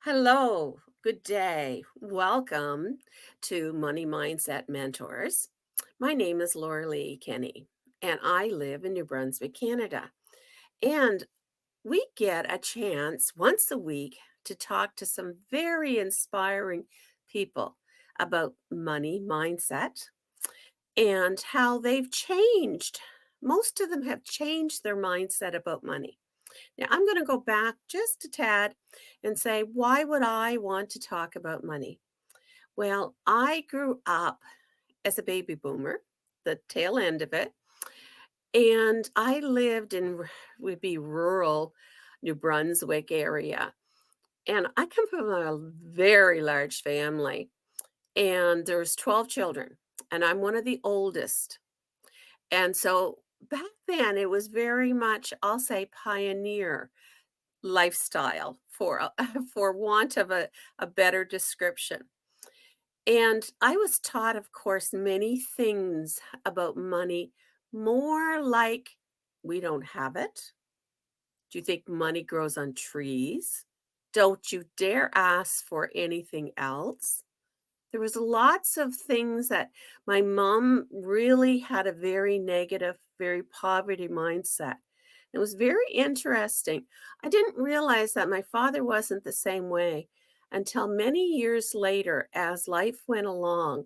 Hello, good day. Welcome to Money Mindset Mentors. My name is Laura Lee Kenny, and I live in New Brunswick, Canada. And we get a chance once a week to talk to some very inspiring people about money mindset and how they've changed. Most of them have changed their mindset about money. Now, I'm going to go back just a tad and say, why would I want to talk about money? Well, I grew up as a baby boomer, the tail end of it, and I lived in would be rural New Brunswick area. And I come from a very large family, and there's 12 children, and I'm one of the oldest. And so back then it was very much, I'll say, pioneer lifestyle for for want of a better description. And I was taught, of course, many things about money, more like we don't have it. Do you think money grows on trees? Don't you dare ask for anything else. There was lots of things that my mom really had a very negative, very poverty mindset. It was very interesting. I didn't realize that my father wasn't the same way until many years later as life went along.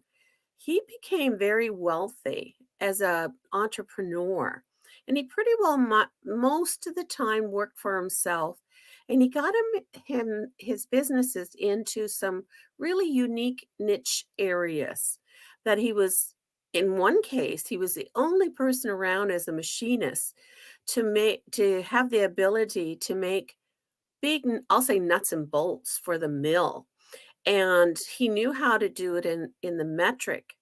He became very wealthy as a entrepreneur, and he pretty well most of the time worked for himself, and he got his businesses into some really unique niche areas that he was in one case he was the only person around as a machinist to have the ability to make I'll say nuts and bolts for the mill, and he knew how to do it in the metric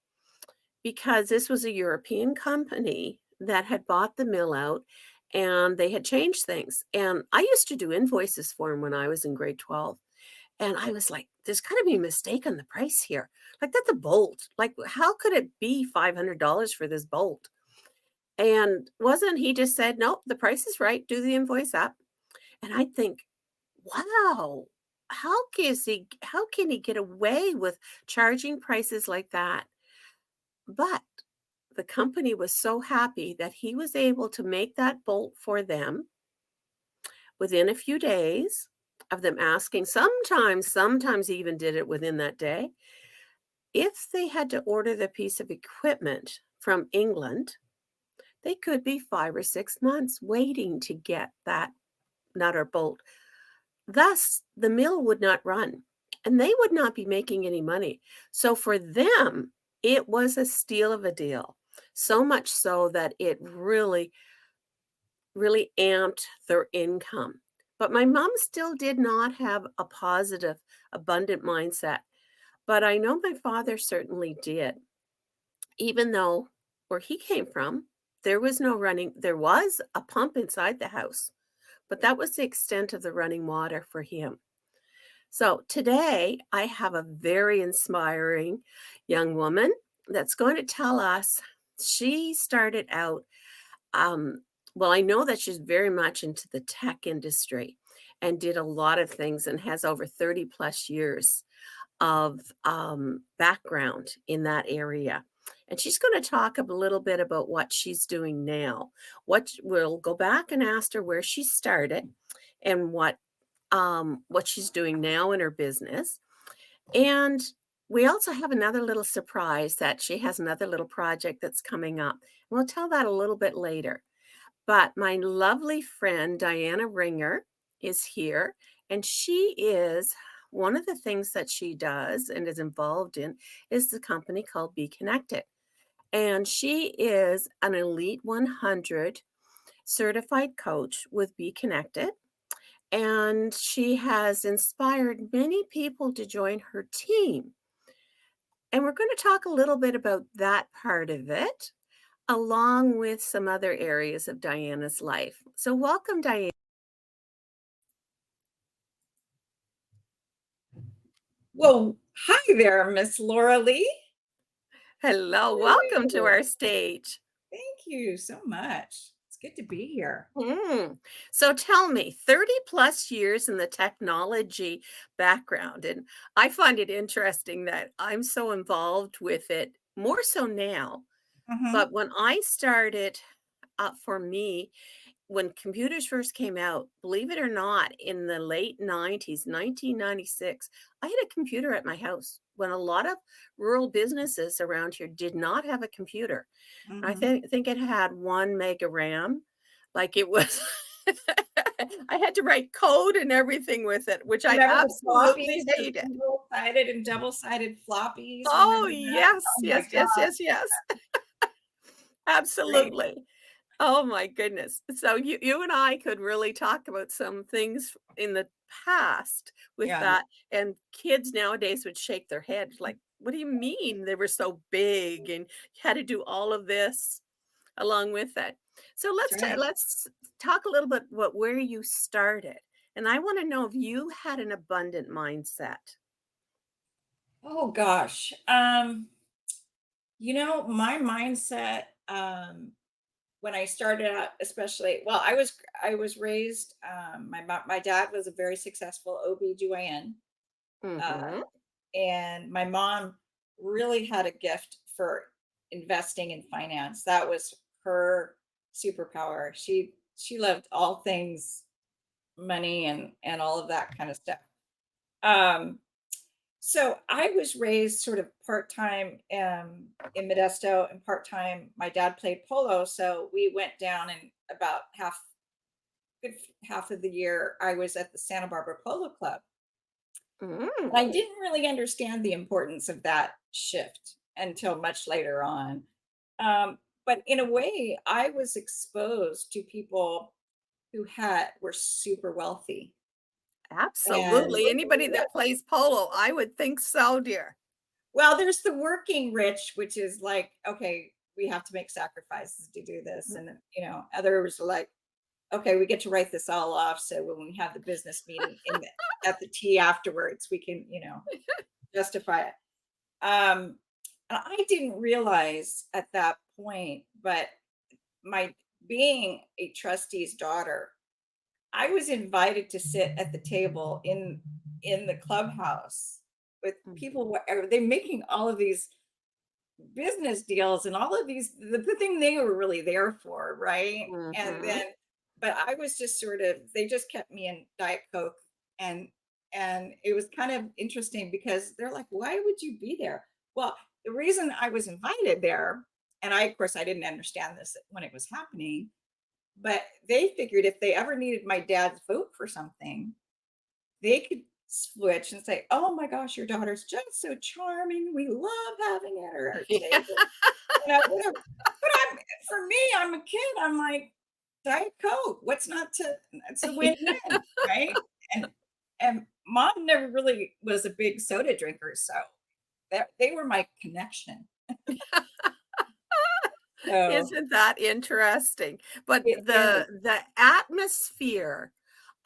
because this was a European company that had bought the mill out, and they had changed things. And I used to do invoices for him when I was in grade 12. And I was like, there's got to be a mistake on the price here. Like, that's a bolt. Like, how could it be $500 for this bolt? And wasn't he just said, nope, the price is right. Do the invoice up. And I think, wow, how can he get away with charging prices like that? But the company was so happy that he was able to make that bolt for them within a few days of them asking. Sometimes he even did it within that day. If they had to order the piece of equipment from England, they could be 5 or 6 months waiting to get that nut or bolt. Thus, the mill would not run and they would not be making any money. So for them, it was a steal of a deal. So much so that it really amped their income. But my mom still did not have a positive, abundant mindset. But I know my father certainly did, even though where he came from, there was a pump inside the house, but that was the extent of the running water for him. So today I have a very inspiring young woman that's going to tell us she started out um, well, I know that she's very much into the tech industry and did a lot of things and has over 30 plus years of background in that area. And she's going to talk a little bit about what she's doing now. We'll go back and ask her where she started and what she's doing now in her business. And we also have another little surprise that she has another little project that's coming up. We'll tell that a little bit later. But my lovely friend Diana Ringer is here, and she is one of the things that she does and is involved in is the company called BeeKonnected. And she is an Elite 100 certified coach with BeeKonnected. And she has inspired many people to join her team. And we're going to talk a little bit about that part of it, along with some other areas of Diana's life. So, welcome, Diane. Well, hi there, Miss Laura Lee. Hello, How are welcome to you? our stage. Thank you so much. It's good to be here. Mm. So tell me, 30 plus years in the technology background, and I find it interesting that I'm so involved with it more so now. Mhm, But when I started, for me, when computers first came out, believe it or not, in the late 90s, 1996, I had a computer at my house when a lot of rural businesses around here did not have a computer. I mhm. think it had 1 mega RAM, like, it was I had to write code and everything with it, which I Remember the absolutely floppies, the hated. single-sided and double-sided floppies? Oh, Remember that? yes, Oh my yes, yes, god, yes, yes, great. absolutely. Oh my goodness. So you and I could really talk about some things in the past with Yeah, that, and kids nowadays would shake their head like, "What do you mean they were so big and you had to do all of this along with it?" So that's right. let's talk a little bit about where you started. And I want to know if you had an abundant mindset. Oh gosh, my mindset, when I started out, especially well, I was raised, my dad was a very successful OB/GYN, uh, Mhm. and my mom really had a gift for investing in finance. That was her superpower. She loved all things money and all of that kind of stuff. Um, so I was raised sort of part-time in Modesto and part-time. My dad played polo, so we went down and about half of the year I was at the Santa Barbara Polo Club. And Mm. I didn't really understand the importance of that shift until much later on. But in a way, I was exposed to people were super wealthy. And Absolutely. Anybody that plays polo, I would think so, dear. well, there's the working rich, which is like, okay, we have to make sacrifices to do this. And others are like, okay, we get to write this all off. So when we have the business meeting at the tea afterwards, we can, justify it. Um, and I didn't realize at that point, but my being a trustee's daughter, I was invited to sit at the table in the clubhouse with people. They're making all of these business deals and all of these the thing they were really there for, right? And Mhm. then, but I was just sort of they just kept me in Diet Coke, and it was kind of interesting because they're like, "Why would you be there?" Well, the reason I was invited there, and I of course I didn't understand this when it was happening, but they figured if they ever needed my dad's vote for something, they could switch and say, "Oh my gosh, your daughter's just so charming. We love having her at our table." Whatever. But for me, I'm a kid. I'm like, Diet Coke. What's not to? It's a win-win, right? And mom never really was a big soda drinker, so that they were my connection. So Isn't that interesting? But it is. the atmosphere,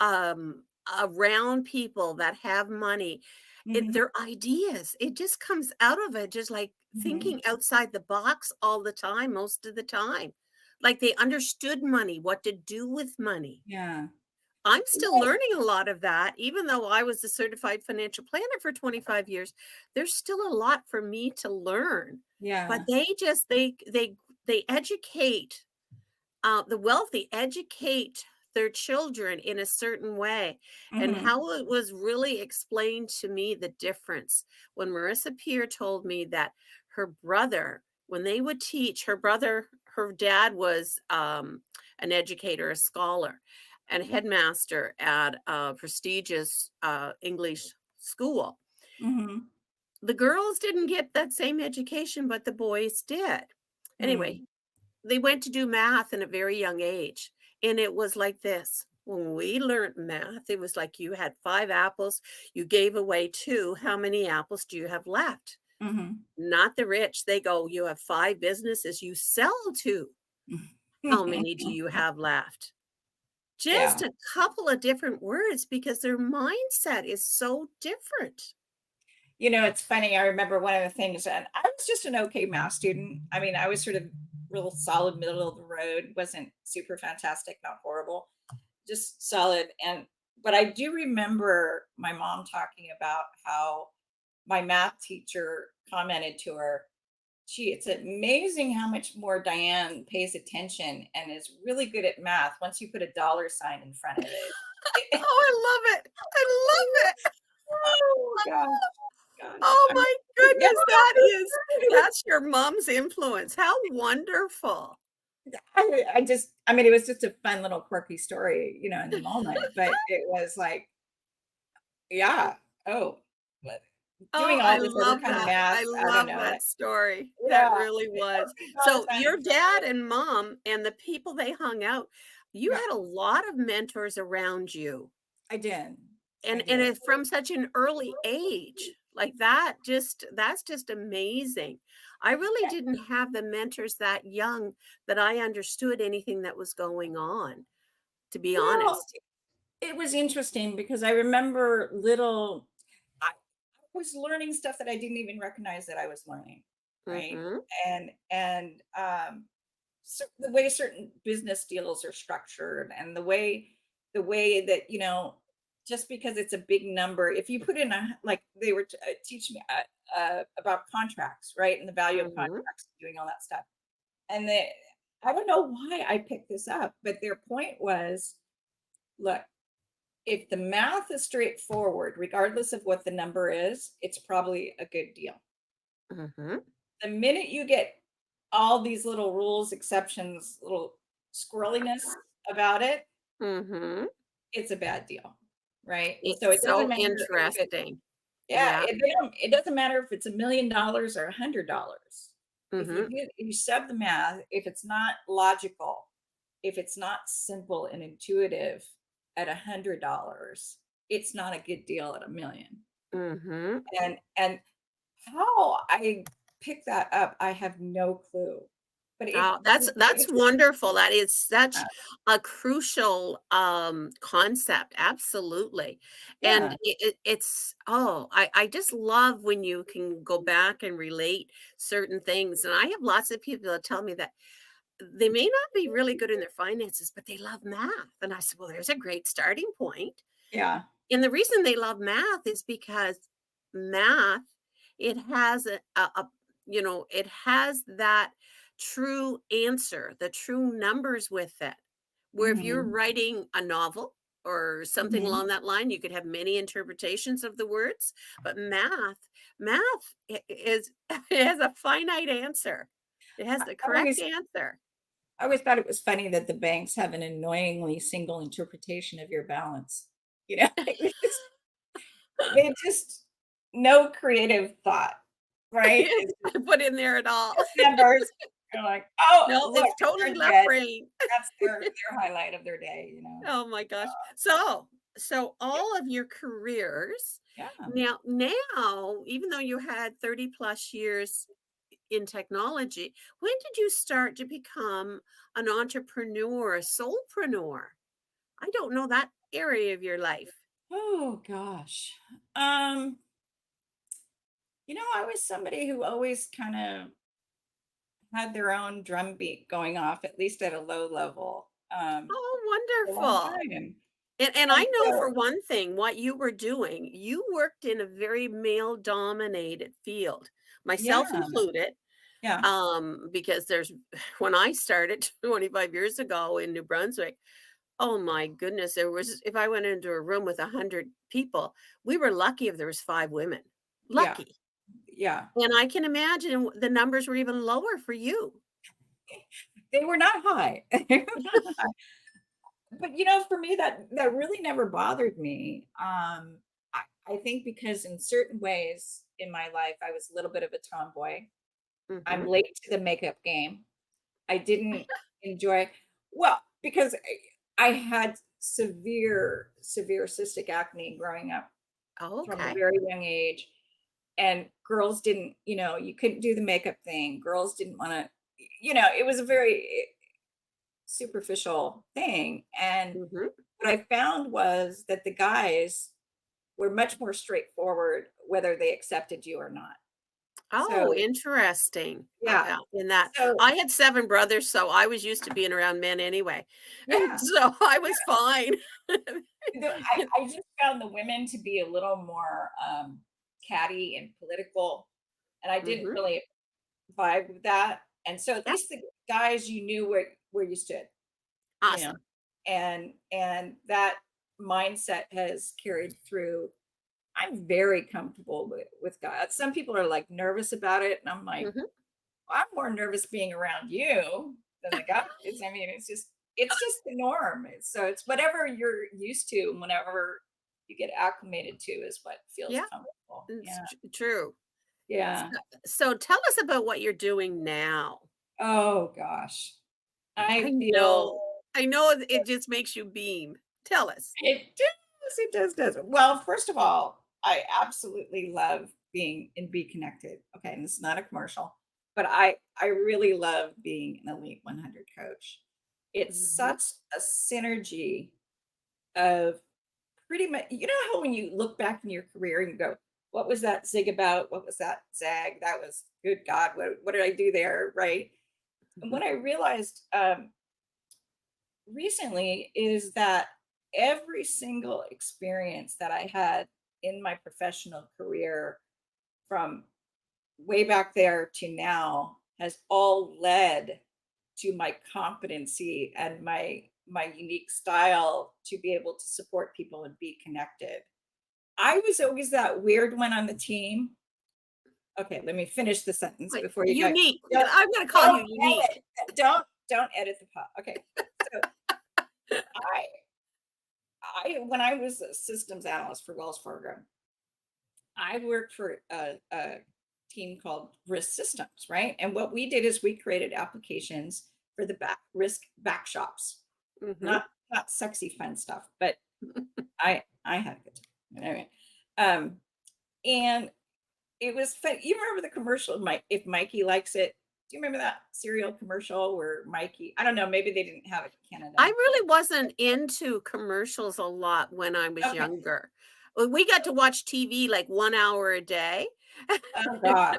around people that have money, Mhm, their ideas, it just comes out of it just, like, mhm. thinking outside the box all the time, most of the time. Like, they understood money, what to do with money. Yeah. I'm still Well, learning a lot of that, even though I was a certified financial planner for 25 years, there's still a lot for me to learn. But yeah. they educate, the wealthy educate their children in a certain way, and Mhm, how it was really explained to me the difference when Marissa Peer told me that her brother, when they would teach her brother, her dad was an educator, a scholar, and headmaster at a prestigious English school. mhm, The girls didn't get that same education, but the boys did. Anyway, mm, they went to do math in a very young age, and it was like this. When we learned math, it was like you had 5 apples, you gave away 2, how many apples do you have left? mhm. Not the rich, they go, "You have 5 businesses you sell to, how many do you have left?" Just Yeah. a couple of different words because their mindset is so different. It's funny. I remember one of the things, and I was just an okay math student. I mean, I was sort of real solid middle of the road, wasn't super fantastic, not horrible, just solid. And but I do remember my mom talking about how my math teacher commented to her, "Gee, it's amazing how much more Diane pays attention and is really good at math once you put a dollar sign in front of it." Oh, I love it. I love it. Oh gosh, gosh. Oh I'm my yeah, goodness, it was that's your mom's influence. How wonderful. I mean, it was just a fun little quirky story, in the moment, but it was like, yeah, oh, but Oh, doing I all this other love kind of that. math, I I don't love know that that. story. That Yeah, really it's was. okay, dollar So sign in your front of dad it. and mom and the people they hung out, you Yeah, had a lot of mentors around you. I did. I And did. it's from such an early age. Like that just that's just amazing. I really Yeah, didn't have the mentors that young that I understood anything that was going on, to be well, honest. it was interesting because I remember I was learning stuff that I didn't even recognize that I was learning, right? Mhm. And the way certain business deals are structured and the way that just because it's a big number, if you put in a like they were teaching me about contracts, right, and the value of Mhm. contracts, doing all that stuff, and they I don't know why I picked this up, but their point was, look, if the math is straightforward regardless of what the number is, it's probably a good deal. Mhm. The minute you get all these little rules, exceptions, little squirreliness about it, Mhm. it's a bad deal, right? So It's it doesn't so matter if interesting. yeah, Yeah. it doesn't matter if it's $1,000,000 or $100. Mhm. If you sub the math, if it's not logical, if it's not simple and intuitive at $100, it's not a good deal at 1,000,000. Mhm. And how I picked that up, I have no clue. But Oh, it that's was wonderful. That is such uh, a crucial, concept, absolutely. And yeah, it's oh, I just love when you can go back and relate certain things, and I have lots of people that tell me that they may not be really good in their finances, but they love math, and I said, "Well, there's a great starting point." yeah. And the reason they love math is because math, it has it has that true answer, the true numbers with it. Where if you're Mhm, writing a novel or something mhm. along that line, you could have many interpretations of the words, but math is it has a finite answer. It has I the I correct always answer. I always thought it was funny that the banks have an annoyingly single interpretation of your balance. It was they just no creative thought, right? It's I put in there at all. just numbers. You're like, "Oh, No, look, it's totally they're left good." brain. That's their highlight of their day. Oh my gosh. So all of your careers Yeah. now, even though you had 30 plus years in technology, when did you start to become an entrepreneur, a soulpreneur? I don't know that area of your life. Oh gosh. Um, I was somebody who always kind of had their own drumbeat going off, at least at a low level, Oh, for a long wonderful. time. And I And know for so, one thing what you were doing, you worked in a very male dominated field, yeah, myself included. yeah, Because there's when I started 25 years ago in New Brunswick, oh my goodness, there was if I went into a room with 100 people, we were lucky if there was 5 women. yeah, Lucky. yeah. And I can imagine the numbers were even lower for you. They were not high. They were not high. But for me, that really never bothered me. I think because in certain ways in my life, I was a little bit of a tomboy. I'm Mhm. late to the makeup game. I didn't enjoy well, because I had severe cystic acne growing up from a Okay. very young age, and girls didn't, you couldn't do the makeup thing. Girls didn't wanna it was a very superficial thing, and Mhm. what I found was that the guys were much more straightforward whether they accepted you or not. Oh, So, interesting. yeah. In that, So, I had 7 brothers, so I was used to being around men anyway, and yeah. so I was fine. I just found the women to be a little more, catty and political, and I didn't Mhm. really vibe with that, and so at Yep. least the guys, you knew where you stood, you know, Awesome. and that mindset has carried through. I'm very comfortable with God. Some people are, like, nervous about it, and I'm like, Mhm. I'm more nervous being around you than the guys. I mean, it's just the norm. It's whatever you're used to, and whenever you get acclimated to is what feels Yeah, comfortable. it's Yeah. true. Yeah. So tell us about what you're doing now. Oh gosh. I I feel know. I know it just makes you beam. Tell us. it does. Well, first of all, I absolutely love being in Be Connected. Okay, and it's not a commercial, but I really love being an Elite 100 coach. It's Mhm. such a synergy of pretty much, how when you look back in your career and you go, what was that zig about? What was that zag? That was good God, what did I do there? Right. And Mhm. what I realized recently is that every single experience that I had in my professional career from way back there to now has all led to my competency and my unique style to be able to support people and be connected. I was always that weird one on the team. Okay, let me finish the sentence Wait, before you go. unique. Don't I'm gonna call don't you unique. edit. Don't edit the pot. Okay. So I I when I was a systems analyst for Wells Fargo, I worked for a team called Risk Systems, right? And what we did is we created applications for the risk back shops, Mhm. not sexy fun stuff, but I had a good time. Anyway, um, and it was fun. You remember the commercial, Mike? If Mikey likes it, do you remember that cereal commercial where Mikey? I don't know. Maybe they didn't have it in I Canada. really wasn't into commercials a lot when I was Okay. younger. We got to watch TV like 1 hour a day. Oh God.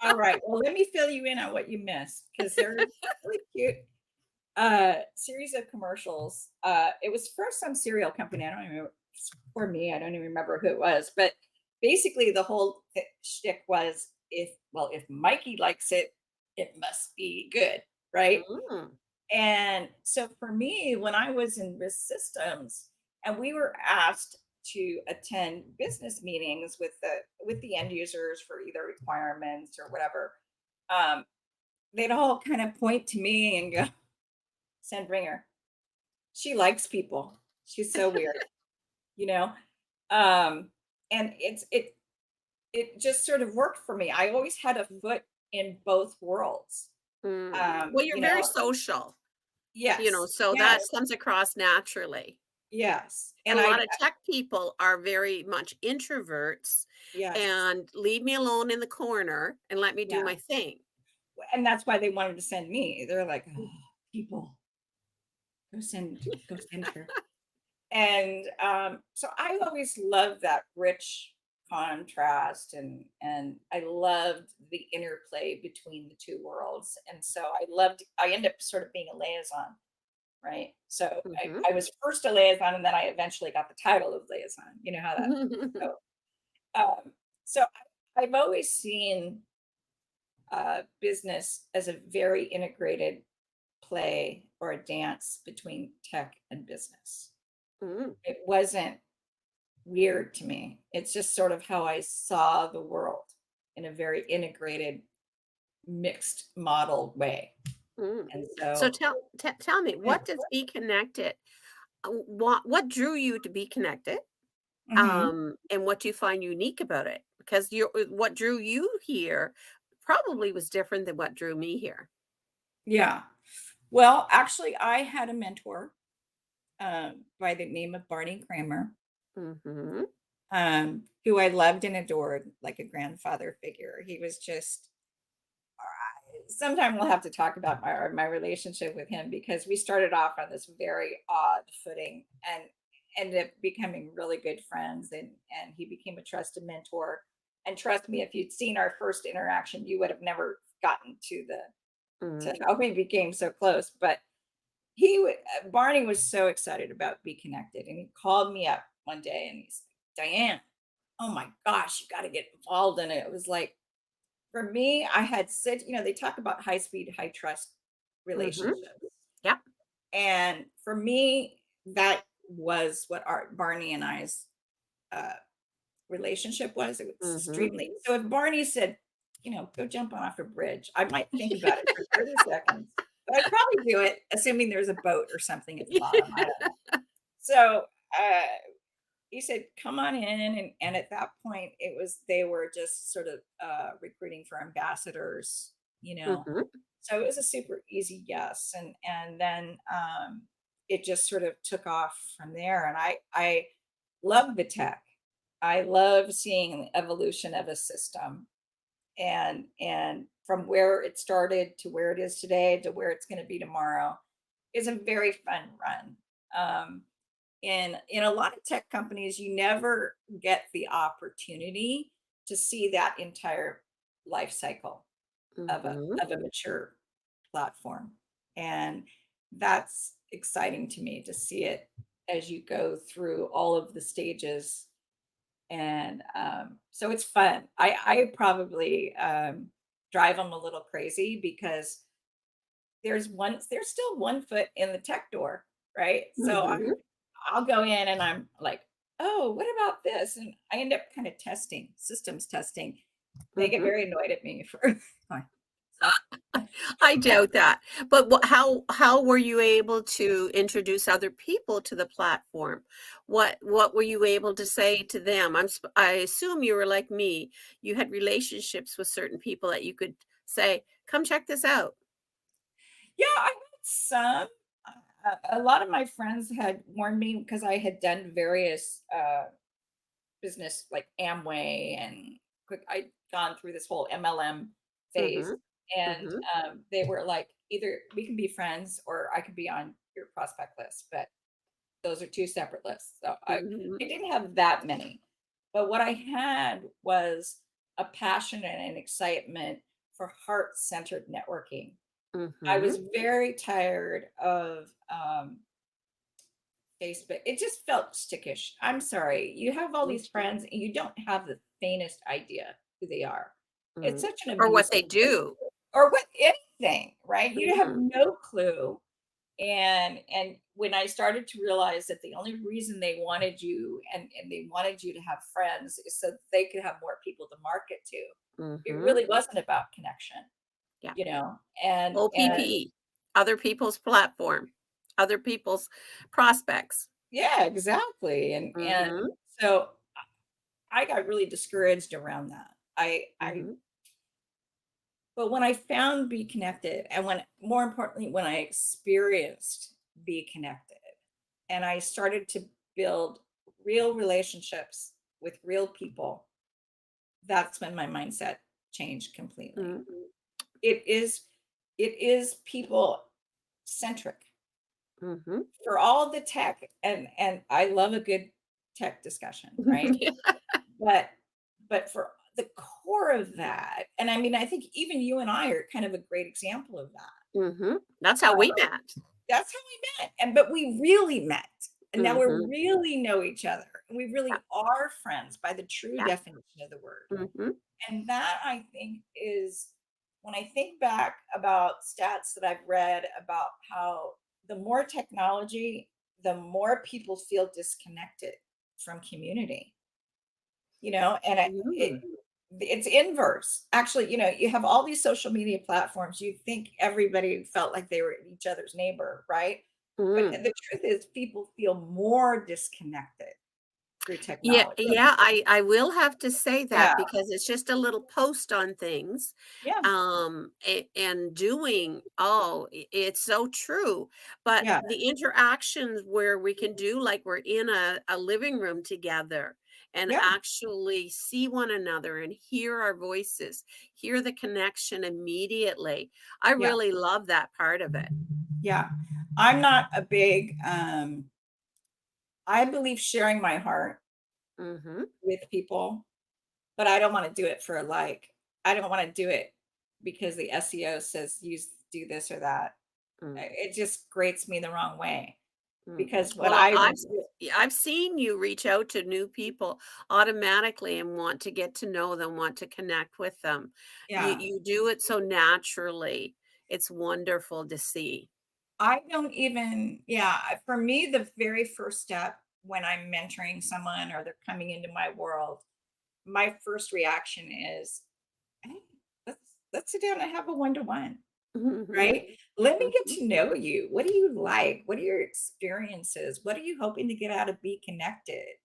All right. Well, let me fill you in on what you missed because they're really cute series of commercials. It was for some cereal company. I don't even remember. For me, I don't even remember who it was, but basically the whole shtick was if Mikey likes it, it must be good, right? Mm. And so for me, when I was in risk systems, and we were asked to attend business meetings with the end users for either requirements or whatever, um, they'd all kind of point to me and go, "Send Ringer. She likes people. She's so weird," you know. Um, and it just sort of worked for me. I always had a foot in both worlds. Mm. Um, Well, you're you very know, social, yes, so that yes, comes across naturally. yes, And and a lot of tech people are very much introverts yes, and leave me alone in the corner and let me do yeah. my thing. And that's why they wanted to send me. They're like, "Oh, people, go send her." And so I always loved that rich contrast, and I loved the interplay between the two worlds. And so I ended up sort of being a liaison, right? So Mhm. I was first a liaison, and then I eventually got the title of liaison. You know how that. So so I've always seen business as a very integrated play or a dance between tech and business. Mm. It wasn't weird to me. It's just sort of how I saw the world in a very integrated, mixed model way. Mm. And So so, tell me, yeah. what does be connected? What drew you to be connected? Mhm. And what do you find unique about it? Because what drew you here probably was different than what drew me here. Yeah. Well, actually, I had a mentor by the name of Barney Kramer, Mhm. who I loved and adored like a grandfather figure. He was just sometime we'll have to talk about my relationship with him because we started off on this very odd footing and ended up becoming really good friends, and he became a trusted mentor, And trust me, if you'd seen our first interaction, you would have never gotten to the Mm. to how we became so close. But Barney was so excited about Be Connected, and he called me up one day and he's like, Diane, oh my gosh, you got to get involved in it. It was like, for me, I had said, they talk about high speed, high trust Mhm. relationships. Yep. And for me, that was what our Barney and I's uh, relationship was. It was Mhm. extremely. So if Barney said, go jump off a bridge, I might think about it for 30 seconds, but I'd probably do it, assuming there's a boat or something at the bottom. I don't know. So uh, he said, come on in. And at that point, they were just sort of recruiting for ambassadors, you know. Mhm. So it was a super easy yes. And then it just sort of took off from there. And I love the tech. I love seeing the evolution of a system and from where it started to where it is today to where it's going to be tomorrow is a very fun run. In a lot of tech companies, you never get the opportunity to see that entire life cycle of a Mhm. of a mature platform. And that's exciting to me to see it as you go through all of the stages. And so it's fun. I probably drive them a little crazy because there's still one foot in the tech door, right? So Mhm. I'll go in and I'm like, oh, what about this? And I end up kind of testing, systems testing. They get Mhm. very annoyed at me for stuff. I doubt that. But how were you able to introduce other people to the platform? What were you able to say to them? I assume you were like me. You had relationships with certain people that you could say, "Come check this out." Yeah, I had some. A lot of my friends had warned me because I had done various business like Amway and I'd gone through this whole MLM phase. Mhm. And Mhm. they were like, either we can be friends or I could be on your prospect list. But those are two separate lists. So Mhm. I didn't have that many. But what I had was a passion and an excitement for heart centered networking. I Mhm. was very tired of Facebook. It just felt stickish. I'm sorry. You have all Mm. these friends and you don't have the faintest idea who they are. It's Mm. such an Or what abusive they do. or what anything, right? You have Mhm. no clue. And when I started to realize that the only reason they wanted you and they wanted you to have friends is so that they could have more people to market to. It Mhm. really wasn't about connection, Yeah. you know. And OPP, other people's platform, other people's prospects. yeah, exactly. And Mhm. so I got really discouraged around that. I Mhm. but when I found Be Connected and when more importantly when I experienced Be Connected and I started to build real relationships with real people, that's when my mindset changed completely. Mm. It is people centric Mhm. for all the tech and I love a good tech discussion, right? But for the core of that, and I mean, I think even you and I are kind of a great example of that. Mhm. That's how Uh, we met. that's how we met, and but we really met, and now we Mhm. really know each other, and we Yeah, really are friends by the true yeah. definition of the word. Mhm. And that I think is when I think back about stats that I've read about how the more technology, the more people feel disconnected from community, and Mm. it's inverse. Actually, you have all these social media platforms. You think everybody felt like they were each other's neighbor, right? But Mm. the truth is, people feel more disconnected through Yeah, technology. yeah, I will have to say Yeah, that because it's just a little post on things, yeah, and doing it's so true, but yeah, the interactions where we can do like we're in a living room together and yeah, actually see one another and hear our voices, hear the connection immediately. I yeah, really love that part of it. yeah. I'm not a big. I believe sharing my heart Mhm. with people but I don't wanna do it for a like. I don't wanna do it because the SEO says use do this or that. Mm, It just grates me the wrong way mm. because what Well, I would do. yeah, I've seen you reach out to new people automatically and want to get to know them, want to connect with them. Yeah. You do it so naturally. It's wonderful to see. I don't even for me, the very first step when I'm mentoring someone or they're coming into my world, my first reaction is, "Hey, let's sit down and have a one-to-one." Mhm, Right? Let me get mhm, to know you. What do you like? What are your experiences? What are you hoping to get out of Be Connected?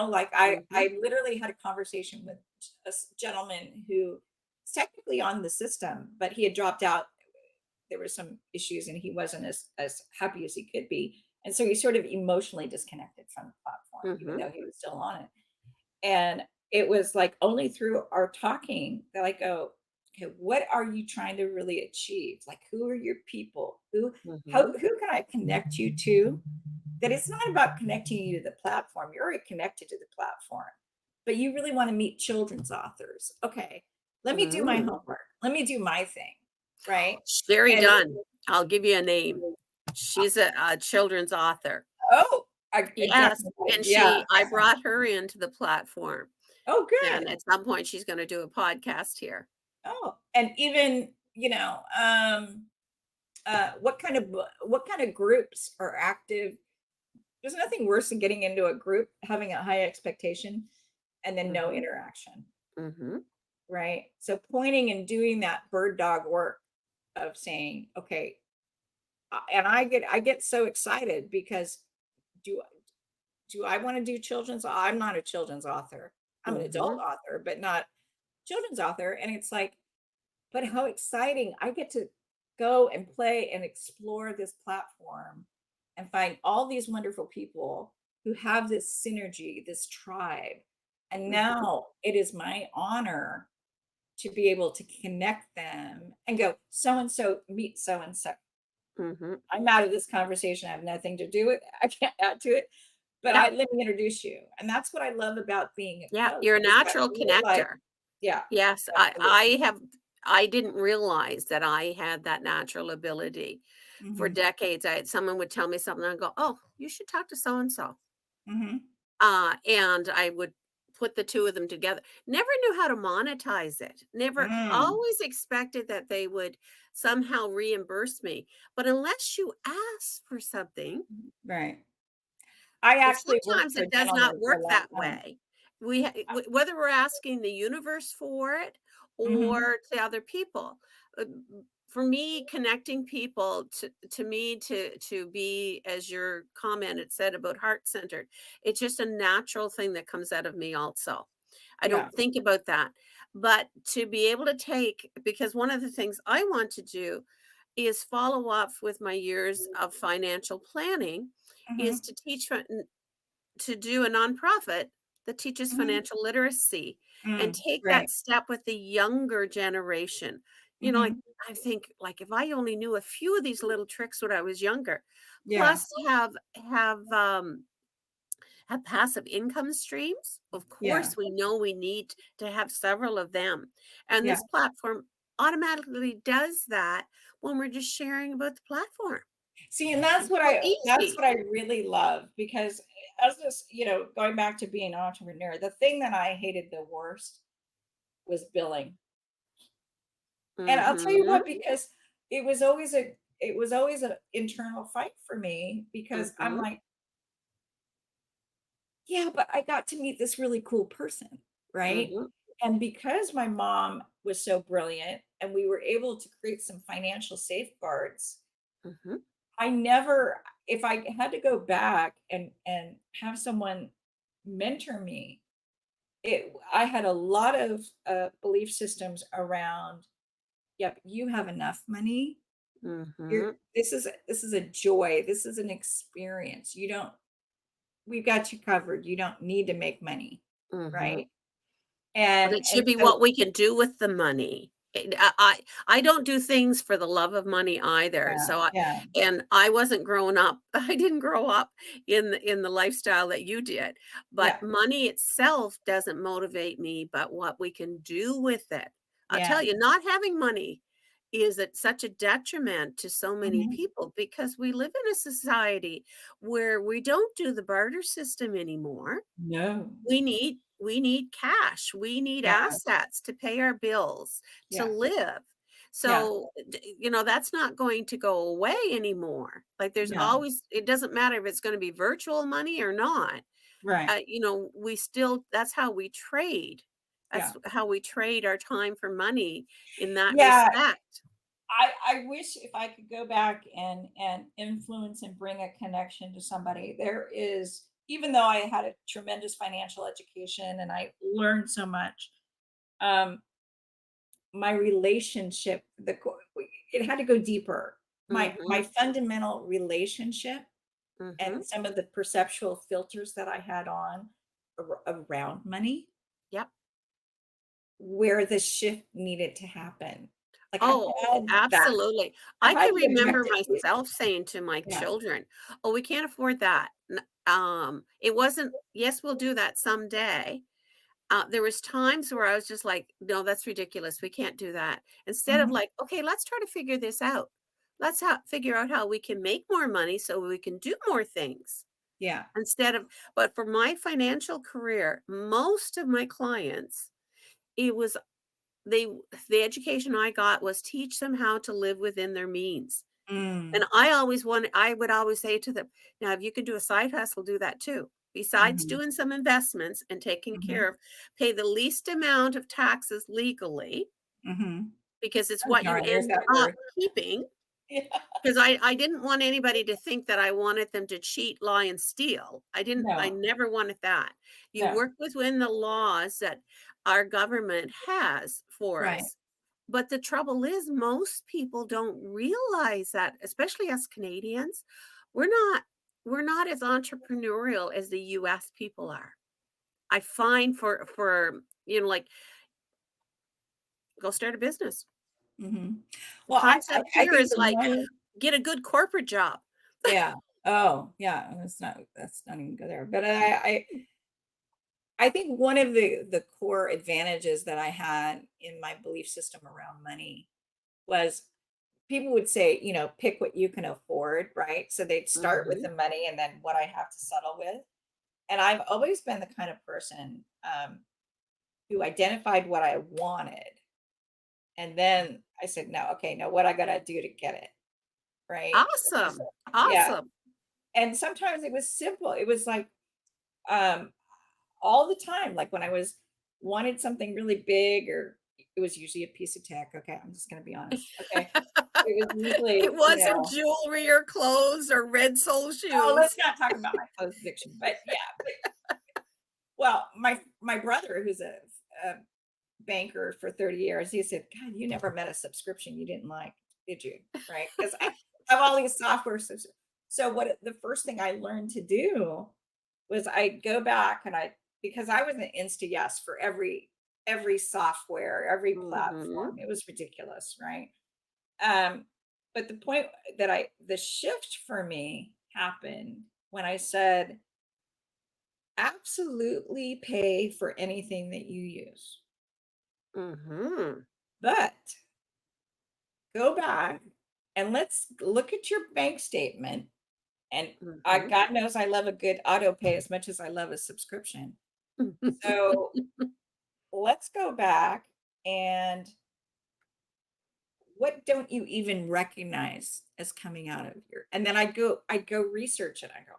Like mhm, I literally had a conversation with a gentleman who is technically on the system, but he had dropped out. There were some issues and he wasn't as happy as he could be. And so he sort of emotionally disconnected from the platform, even mhm, though he was still on it. And it was like only through our talking that I go, okay, what are you trying to really achieve? Like, who are your people? mhm, Who can I connect you to? That it's not about connecting you to the platform. You're already connected to the platform, but you really want to meet children's authors. Okay, let me do my mm. homework. Let me do my thing, right? Sherry And Dunn, I'll give you a name. She's a children's author. oh, I Yes, definitely, and yeah. I brought her into the platform, Oh, and good. at some point, she's gonna do a podcast here. Oh, and even what kind of groups are active? There's nothing worse than getting into a group, having a high expectation, and then no Mhm, interaction, mhm, right? So pointing and doing that bird dog work of saying, okay, and I get so excited because do do I want to do children's? I'm not a children's author. I'm an adult mhm, author, but not children's author. And it's like, but how exciting. I get to go and play and explore this platform and find all these wonderful people who have this synergy, this tribe. And mhm, now it is my honor to be able to connect them and go, so and so, meet so and so. mhm. I'm out of this conversation. I have nothing to do with it. I can't add to it, but Yeah, let me introduce you. And that's what I love about being a yeah, coach you're a is that natural we're like, connector. yeah, Yes, absolutely. I didn't realize that I had that natural ability. For Hmm. decades, I had someone would tell me something, I'd go, "Oh, you should talk to so and so." Hmm. And I would put the 2 of them together. Never knew how to monetize it. Never Mm, always expected that they would somehow reimburse me. But unless you ask for something, right. I and actually worked sometimes for a it does gentleman not for work a long that time. way. Whether we're asking the universe for it Mhm. or to other people. For me, connecting people to be, as your comment it said about heart centered, it's just a natural thing that comes out of me also. I Yeah. don't think about that. But to be able to take, because one of the things I want to do is follow up with my years of financial planning is Mhm. to to do a nonprofit that teaches Mhm. financial literacy and Mm, take right. that step with the younger generation. Like Mhm. I think like if I only knew a few of these little tricks when I was younger, Yeah. plus have passive income streams. Of Yeah. course, we know we need to have several of them. And Yeah. this platform automatically does that when we're just sharing about the platform. See, and It's so that's easy. what I really love because as this, going back to being an entrepreneur, the thing that I hated the worst was billing. And I'll tell you Mhm. what, because it was always a internal fight for me because I'm Mhm. like, yeah, but I got to meet this really cool person, right? Mhm. And because my mom was so brilliant and we were able to create some financial safeguards, Mhm. I never if I had to go back and have someone mentor me, I had a lot of belief systems around, yep, you have enough money. You're Mhm. this is a joy. This is an experience. You don't we've got you covered. You don't need to make money, Mhm. right? But And it should and be so what we can do with the money. I don't do things for the love of money either. Yeah, So I yeah, and I wasn't growing up. I didn't grow up in the lifestyle that you did. But yeah, money itself doesn't motivate me, but what we can do with it. I'll tell yeah. you, not having money is at such a detriment to so many Mhm. people because we live in a society where we don't do the barter system anymore. No. We need cash. We need Yeah, assets to pay our bills, to yeah, live. yeah, So, that's not going to go away anymore. Like, there's yeah. always it doesn't matter if it's gonna be virtual money or not. Right. We still that's how we trade. Yeah. That's how we trade our time for money in that Yeah, respect. I wish if I could go back and influence and bring a connection to somebody. There is, even though I had a tremendous financial education and I learned so much, um, my relationship, it had to go deeper. My Mhm, fundamental relationship mhm. and some of the perceptual filters that I had on around money, Yep. where the shift needed to happen. Like Oh, absolutely. I've I had can to get back remember to myself saying to my yeah. children, "Oh, we can't afford that." It wasn't, "Yes, we'll do that someday." There was times where I was just like, "No, that's ridiculous. We can't do that." Instead of Mhm. like, "Okay, let's try to figure this out. Figure out how we can make more money so we can do more things." Yeah. Instead of but for my financial career, most of my clients, it was they the education I got was teach them how to live within their means. And Mm. I would always say to them, "Now, if you can do a side hustle, do that too. Besides Mhm. doing some investments and taking Mhm. care of pay the least amount of taxes legally, Mhm. because it's Oh, what you darn, there's end that up word. keeping." Yeah. 'Cause I didn't want anybody to think that I wanted them to cheat, lie, and steal. I No, never wanted that. You no. work within the laws that our government has for Right. us. But the trouble is most people don't realize that, especially us Canadians, we're not we're not as entrepreneurial as the US people are. I find like, go start a business. Mhm. The Well, concept I here think is the like, more get a good corporate job. yeah. Oh, yeah, let's not even go there. But I think one of the core advantages that I had in my belief system around money was people would say, pick what you can afford, right? So they'd start with Mhm. the money and then what I have to settle with. And I've always been the kind of person who identified what I wanted. And then I said, no, okay, now what I got to do to get it, right? Awesome, Yeah. awesome. And sometimes it was simple. It was like um, all the time, like when I was wanted something really big, or it was usually a piece of tech. Okay. I'm just going to be honest. Okay. It was It usually, wasn't jewelry or clothes or red sole oh, let's shoes. not talk about my clothes addiction. But yeah, well, my brother, who's a banker for 30 years, he said, "God, you never met a subscription you didn't like, did you?" Right? Because I have all these software so the first thing I learned to do was I'd go back and because I was an insta yes for every software, every Mhm. platform. It was ridiculous, right? Um, but the point that the shift for me happened when I said, absolutely pay for anything that you use. Mhm. But go back and let's look at your bank statement. And Mhm. God knows I love a good auto pay as much as I love a subscription. So let's go back and what don't you even recognize as coming out of your, and then I'd go research it. I go,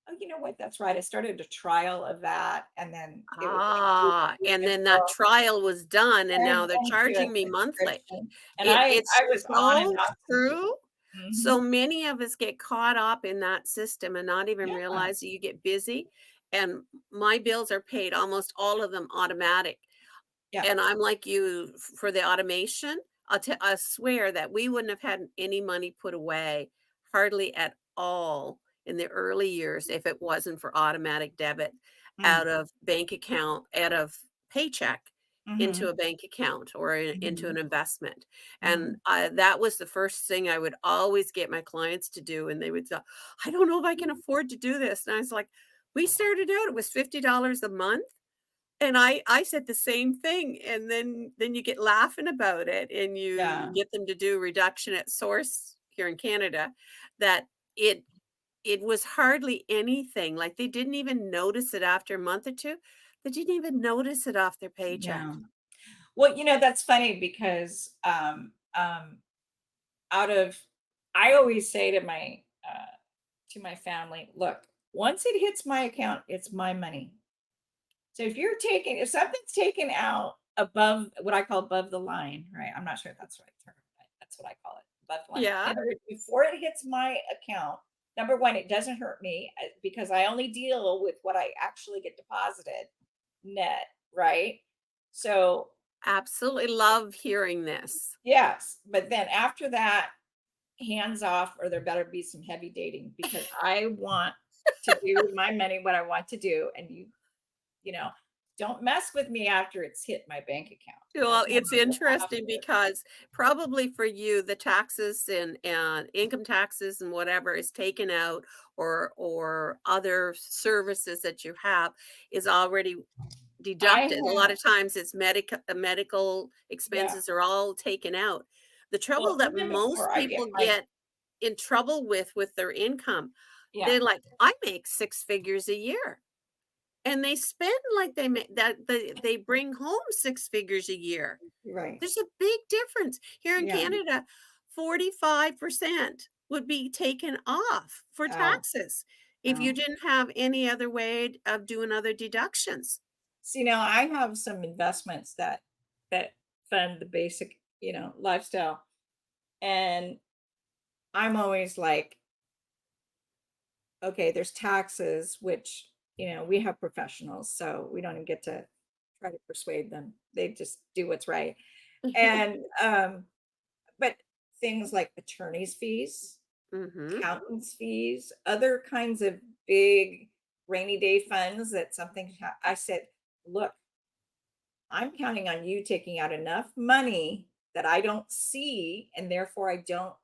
oh, you know what? That's right. I started a trial of that. And then it was like And then that trial was done, and now turned they're into a charging me monthly. subscription. And I It's was on and so off subscription. true. Mhm. So many of us get caught up in that system and not even Yeah, realize that you get busy, and my bills are paid, almost all of them automatic. yeah. And I'm like you for the automation. I swear that we wouldn't have had any money put away, hardly at all in the early years if it wasn't for automatic debit Mm, out of bank account, out of paycheck. into Mhm. a bank account or into an Mhm. investment. And Mhm. that was the first thing I would always get my clients to do. And they would say, I don't know if I can afford to do this. And I was like, we started out, it was $50 a month. And I said the same thing, and then you get laughing about it, and you Yeah. get them to do reduction at source here in Canada, that it it was hardly anything, like, they didn't even notice it after a month or 2. They didn't even notice it off their paycheck. Yeah. Well, that's funny because, out of I always say to my family, "Look, once it hits my account, it's my money. So if something's taken out above what I call above the line, right? I'm not sure if that's the right term, but that's what I call it, above the line. Yeah, In other words, before it hits my account, number one, it doesn't hurt me because I only deal with what I actually get deposited net, right? So, absolutely love hearing this. yes, but then after that, hands off, or there better be some heavy dating because I want to do with my money what I want to do, and you know, don't mess with me after it's hit my bank account. Well, Don't come it's over interesting after. because probably for you, the taxes and income taxes and whatever is taken out or other services that you have is already I deducted. A lot have of times it's medical Yeah. expenses are all taken out. The trouble Well, that even before most I get people my get in trouble with their income, Yeah, they're like, I make 6 figures a year. And they spend like they make that they bring home 6 figures a year. right. There's a big difference. Here in Yeah. Canada, 45% would be taken off for Oh, taxes if you oh. didn't have any other way of doing other deductions. See, now I have some investments that fund the basic, lifestyle, and I'm always like, okay, there's taxes, which, we have professionals, so we don't even get to try to persuade them. They just do what's right. And but things like attorney's fees, Mhm. accountant's fees, other kinds of big rainy day funds that I said, look, I'm counting on you taking out enough money that I don't see and therefore I don't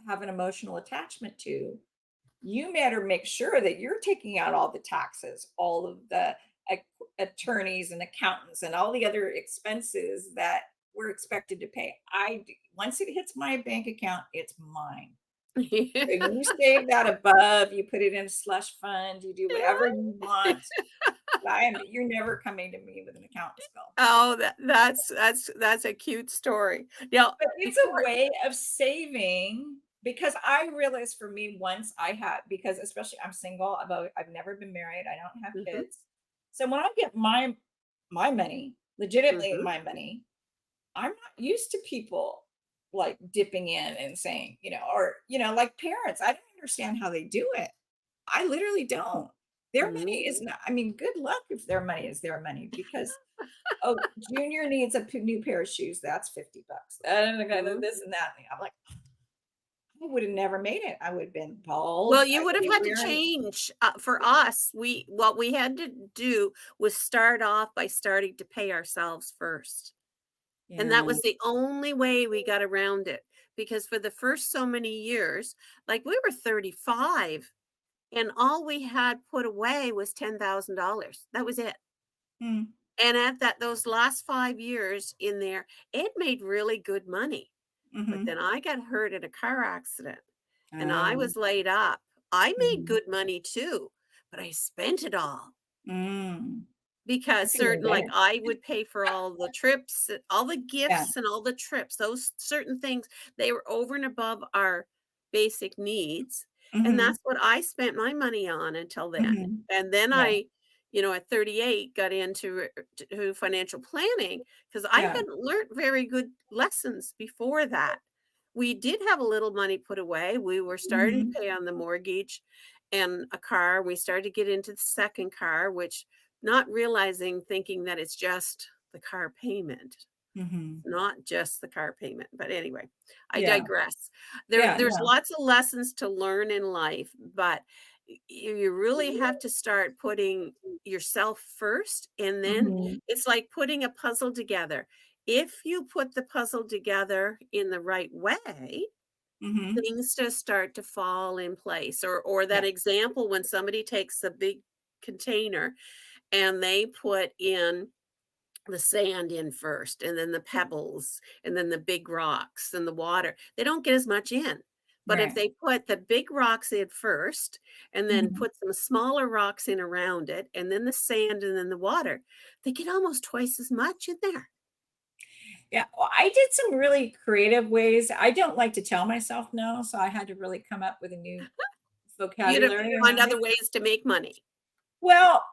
have an emotional attachment to. You better make sure that you're taking out all the taxes, all of the attorneys and accountants and all the other expenses that we're expected to pay. Once it hits my bank account, it's mine. So you save that above, you put it in a slush fund, you do whatever you want. But you're never coming to me with an accountant's bill. Oh, that's a cute story. Now, But it's a before way of saving because I realized for me once I had because especially I'm single, I've never been married, I don't have Mhm, kids. So when I get my money, legitimately mhm. my money, I'm not used to people like dipping in and saying, or like parents, I don't understand how they do it. I literally don't. Their money is Mm. not, I mean, good luck if their money is their money because oh, junior needs a new pair of shoes. That's $50. And Mhm. this and that. And I'm like, I would have never made it. I would have been bald. Well, you I would would have be had to wearing, change, for us, what we had to do was start off by starting to pay ourselves first, and that yeah. was the only way we got around it, because for the first so many years, like, we were 35, and all we had put away was $10,000. That was it, Mm, and at those last 5 years in there, it made really good money, but then mm-hmm. I got hurt in a car accident, and I Oh, was laid up. I made mhm. good money too, but I spent it all. Mm. Because That's even certain like, better. I would pay for all the trips, all the Yeah. gifts and all the trips, those certain things, they were over and above our basic needs, and Mm-hmm. that's what I spent my money on until then. Mm-hmm. And then Yeah. at 38 got into to financial planning because I Yeah. hadn't learned very good lessons before that. We did have a little money put away. We were starting to Mm-hmm. pay on the mortgage and a car. We started to get into the second car, which not realizing, thinking that it's just the car payment, Mm-hmm. not just the car payment, but anyway, I Yeah. digress. Yeah. There's No. lots of lessons to learn in life, but you really have to start putting yourself first, and then Mhm, it's like putting a puzzle together. If you put the puzzle together in the right way, mhm. things just start to fall in place. Or Yeah, that example when somebody takes a big container and they put in the sand in first, and then the pebbles, and then the big rocks and the water. They don't get as much in. But if right. they put the big rocks in first, and then Mhm. put some smaller rocks in around it, and then the sand, and then the water, they get almost twice as much in there. Yeah, well, I did some really creative ways. I don't like to tell myself no, so I had to really come up with a new You to vocabulary find around it. other ways to make money. Well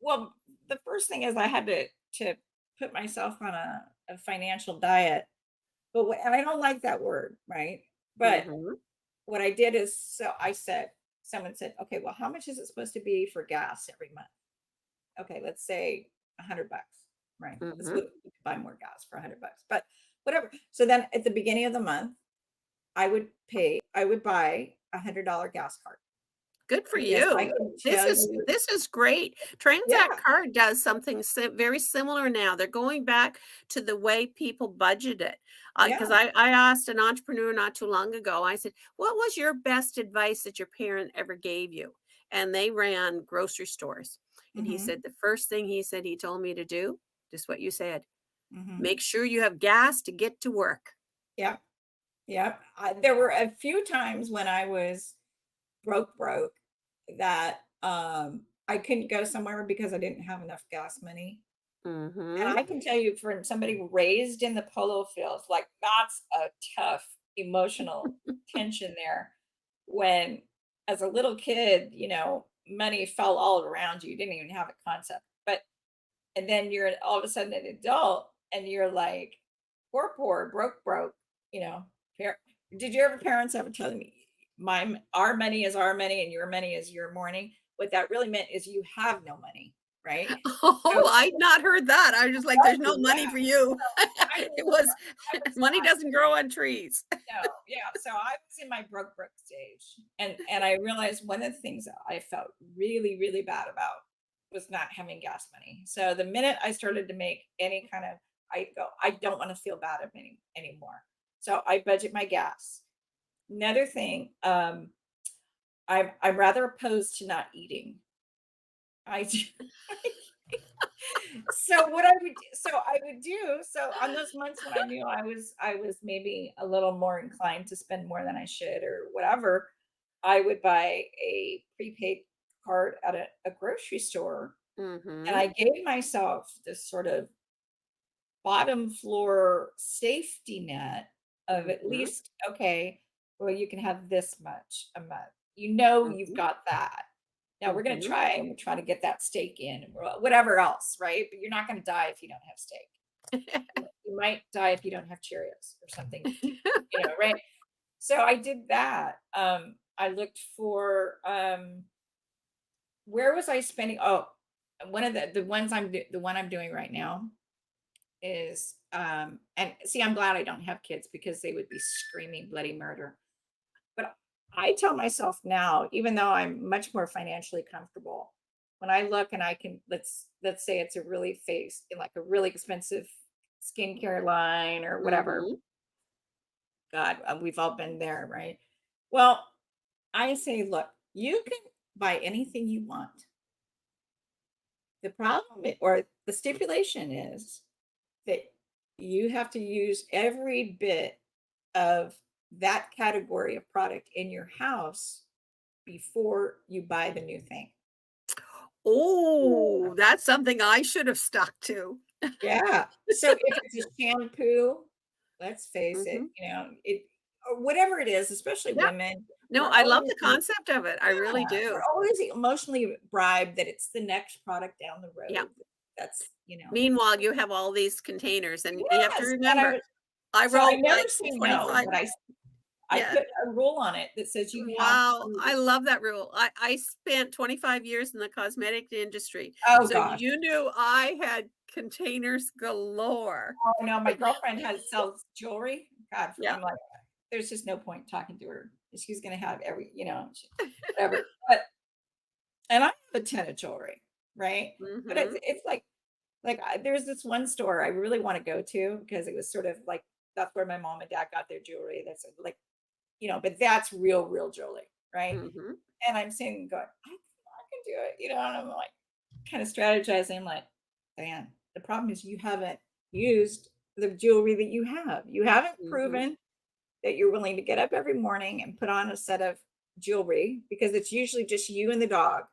well, the first thing is I had to put myself on a financial diet, but what and I don't like that word, right? But Mhm, what I did is I said someone said, "Okay, well, how much is it supposed to be for gas every month?" Okay, let's say $100, right? Let's mhm. look you could buy more gas for $100, but whatever. So then at the beginning of the month, I would buy $100 gas card Good for because I you. can This tell is you this is great. Transact yeah, Card does something very similar now. They're going back to the way people budgeted. yeah, Because I asked an entrepreneur not too long ago, I said, "What was your best advice that your parent ever gave you?" And they ran grocery stores. And he mhm, said, the first thing he said he told me to do, just what you said, mhm, make sure you have gas to get to work. yeah, yeah. There were a few times when I was broke that, I couldn't go somewhere because I didn't have enough gas money. And Mhm. I can tell you from somebody raised in the polo fields, like, that's a tough emotional tension there when, as a little kid, money fell all around you. You didn't even have a concept. But and then you're all of a sudden an adult and you're like, poor, broke, you know. Par did your parents ever tell me, our money is our money and your money is your money? What that really meant is you have no money, right? Oh, So I'd not heard that. I was just like, "There's no oh, money yeah. for you." So I It was was I was money doesn't grow on trees. no, yeah. So I was in my broke stage, and I realized one of the things that I felt really, really bad about was not having gas money. So the minute I started to make any kind of, I go, I don't want to feel bad anymore. So I budget my gas. Another thing, I'm rather opposed to not eating. I so what I would do so on those months when I knew I was maybe a little more inclined to spend more than I should or whatever, I would buy a prepaid card at a grocery store, and Mhm, I gave myself this sort of bottom floor safety net of at mhm, least, okay, well, you can have this much a month. You've mhm, got that. Now we're gonna mhm. try and we'll try to get that steak in and whatever else, right? But you're not gonna die if you don't have steak. You might die if you don't have Cheerios or something, right? So I did that. I looked for where was I spending? Oh, one of the one I'm doing right now is and see, I'm glad I don't have kids because they would be screaming bloody murder. But I tell myself now, even though I'm much more financially comfortable, when I look and I can let's say it's a really like a really expensive skincare line or whatever. Mhm. God, we've all been there, right? Well, I say, look, you can buy anything you want. The or the stipulation is that you have to use every bit of that category of product in your house before you buy the new thing. Oh, that's something I should have stuck to. Yeah. So if it's a shampoo, let's face it, Mhm. or whatever it is, especially Yep. women, No, we're I love always the concept of it. I really yeah, we're do. always emotionally bribed that it's the next product down the Yeah. road. That's. Meanwhile, you have all these containers, and you have to Yes, and remember, I I wrote, never like, say no, 25. but I Yeah. put a rule on it that says you have Wow, to. I love that rule. I spent 25 years in the cosmetic industry, Oh so gosh. you knew I had containers galore. Oh, no, my girlfriend sells jewelry. God, Yeah. I'm like, there's just no point talking to her. she's gonna have whatever. But and I have a ton of jewelry, right? But Mhm. it's there's this one store I really want to go to because it was sort of like that's where my mom and dad got their jewelry. That's like, but that's real, real jewelry, right? Mhm. And I'm sitting going, I can do it, and I'm like kind of strategizing. I'm like, Diane, the problem is you haven't used the jewelry that you have. You haven't Mhm. proven that you're willing to get up every morning and put on a set of jewelry because it's usually just you and the dog.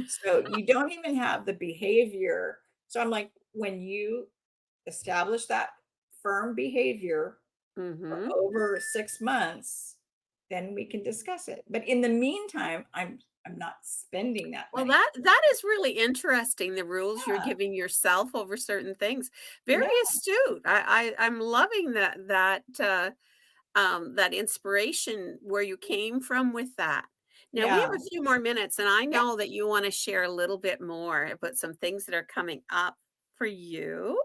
So you don't even have the behavior. So I'm like, when you establish that firm behavior for Mhm. over 6 months, then we can discuss it. But in the meantime, I'm not spending that Well, money. that is really interesting, the rules you're Yeah, giving yourself over certain things. Very yeah, astute. I'm loving that inspiration where you came from with that. Now we have yeah, a few more minutes, and I yeah. know that you wanna share a little bit more about some things that are coming up for you.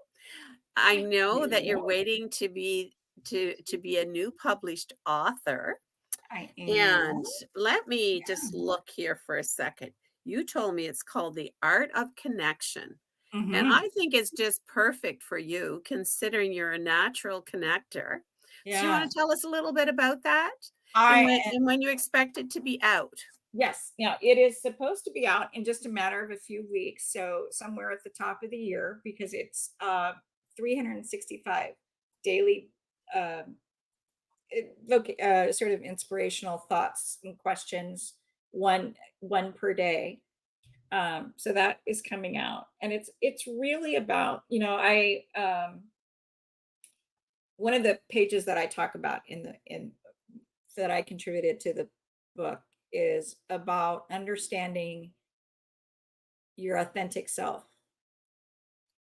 I Thank know that you're you. waiting to be a new published author. I am. And let me just Yeah. look here for a second. You told me it's called The Art of Connection. And Hmm. I think it's just perfect for you considering you're a natural connector. So you Yeah. want to tell us a little bit about that and I when you expect it to be out? Yes. Now it is supposed to be out in just a matter of a few weeks. So somewhere at the top of the year, because it's 365 daily um sort of inspirational thoughts and questions, one per day. So that is coming out, and it's really about, I one of the pages that I talk about in that I contributed to the book is about understanding your authentic self.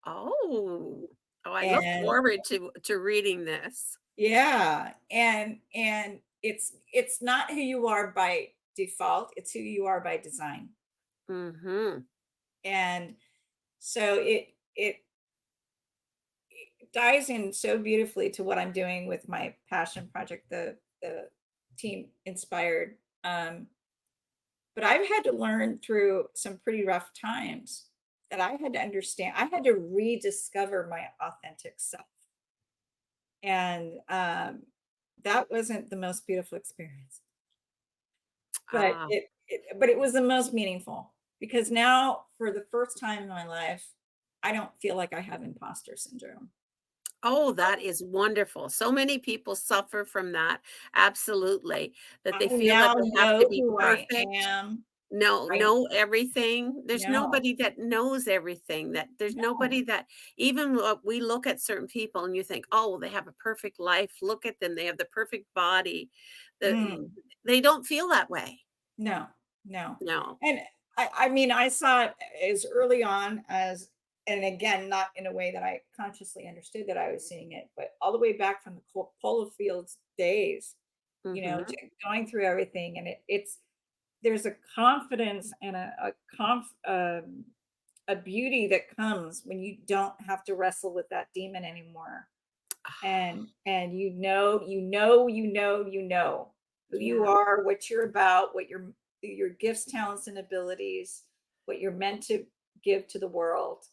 Oh. Oh, I look And forward to reading this. yeah, and it's not who you are by default, it's who you are by design. Mhm. And so it dies in so beautifully to what I'm doing with my passion project, the team inspired. But I've had to learn through some pretty rough times that I had to understand. I had to rediscover my authentic self, and that wasn't the most beautiful experience, but Ah. it was the most meaningful because now, for the first time in my life, I don't feel like I have imposter syndrome. Oh, that is wonderful. So many people suffer from that. Absolutely. That I they feel that now they have to know be who I perfect, am. I know everything. There's know. nobody that knows everything. That there's No, nobody that even we look at certain people and you think, "Oh, well, they have a perfect life. Look at them. They have the perfect body." The mm, they don't feel that way. no, no. No. And I mean, I saw it as early on as, and again, not in a way that I consciously understood that I was seeing it, but all the way back from the polo fields days, Mhm. to going through everything. And it's there's a confidence and a beauty that comes when you don't have to wrestle with that demon anymore. And you know who you Yeah. are, what you're about, what your gifts, talents, and abilities, what you're meant to give to the world.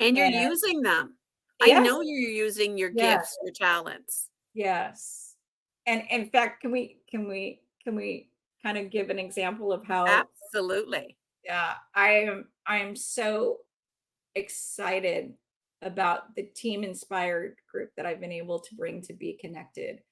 And you're And using them. I yes, know you're using your yes, gifts, your talents. yes. And in fact, can we kind of give an example of how, Absolutely. yeah, I am so excited about the team inspired group that I've been able to bring to Be Connected.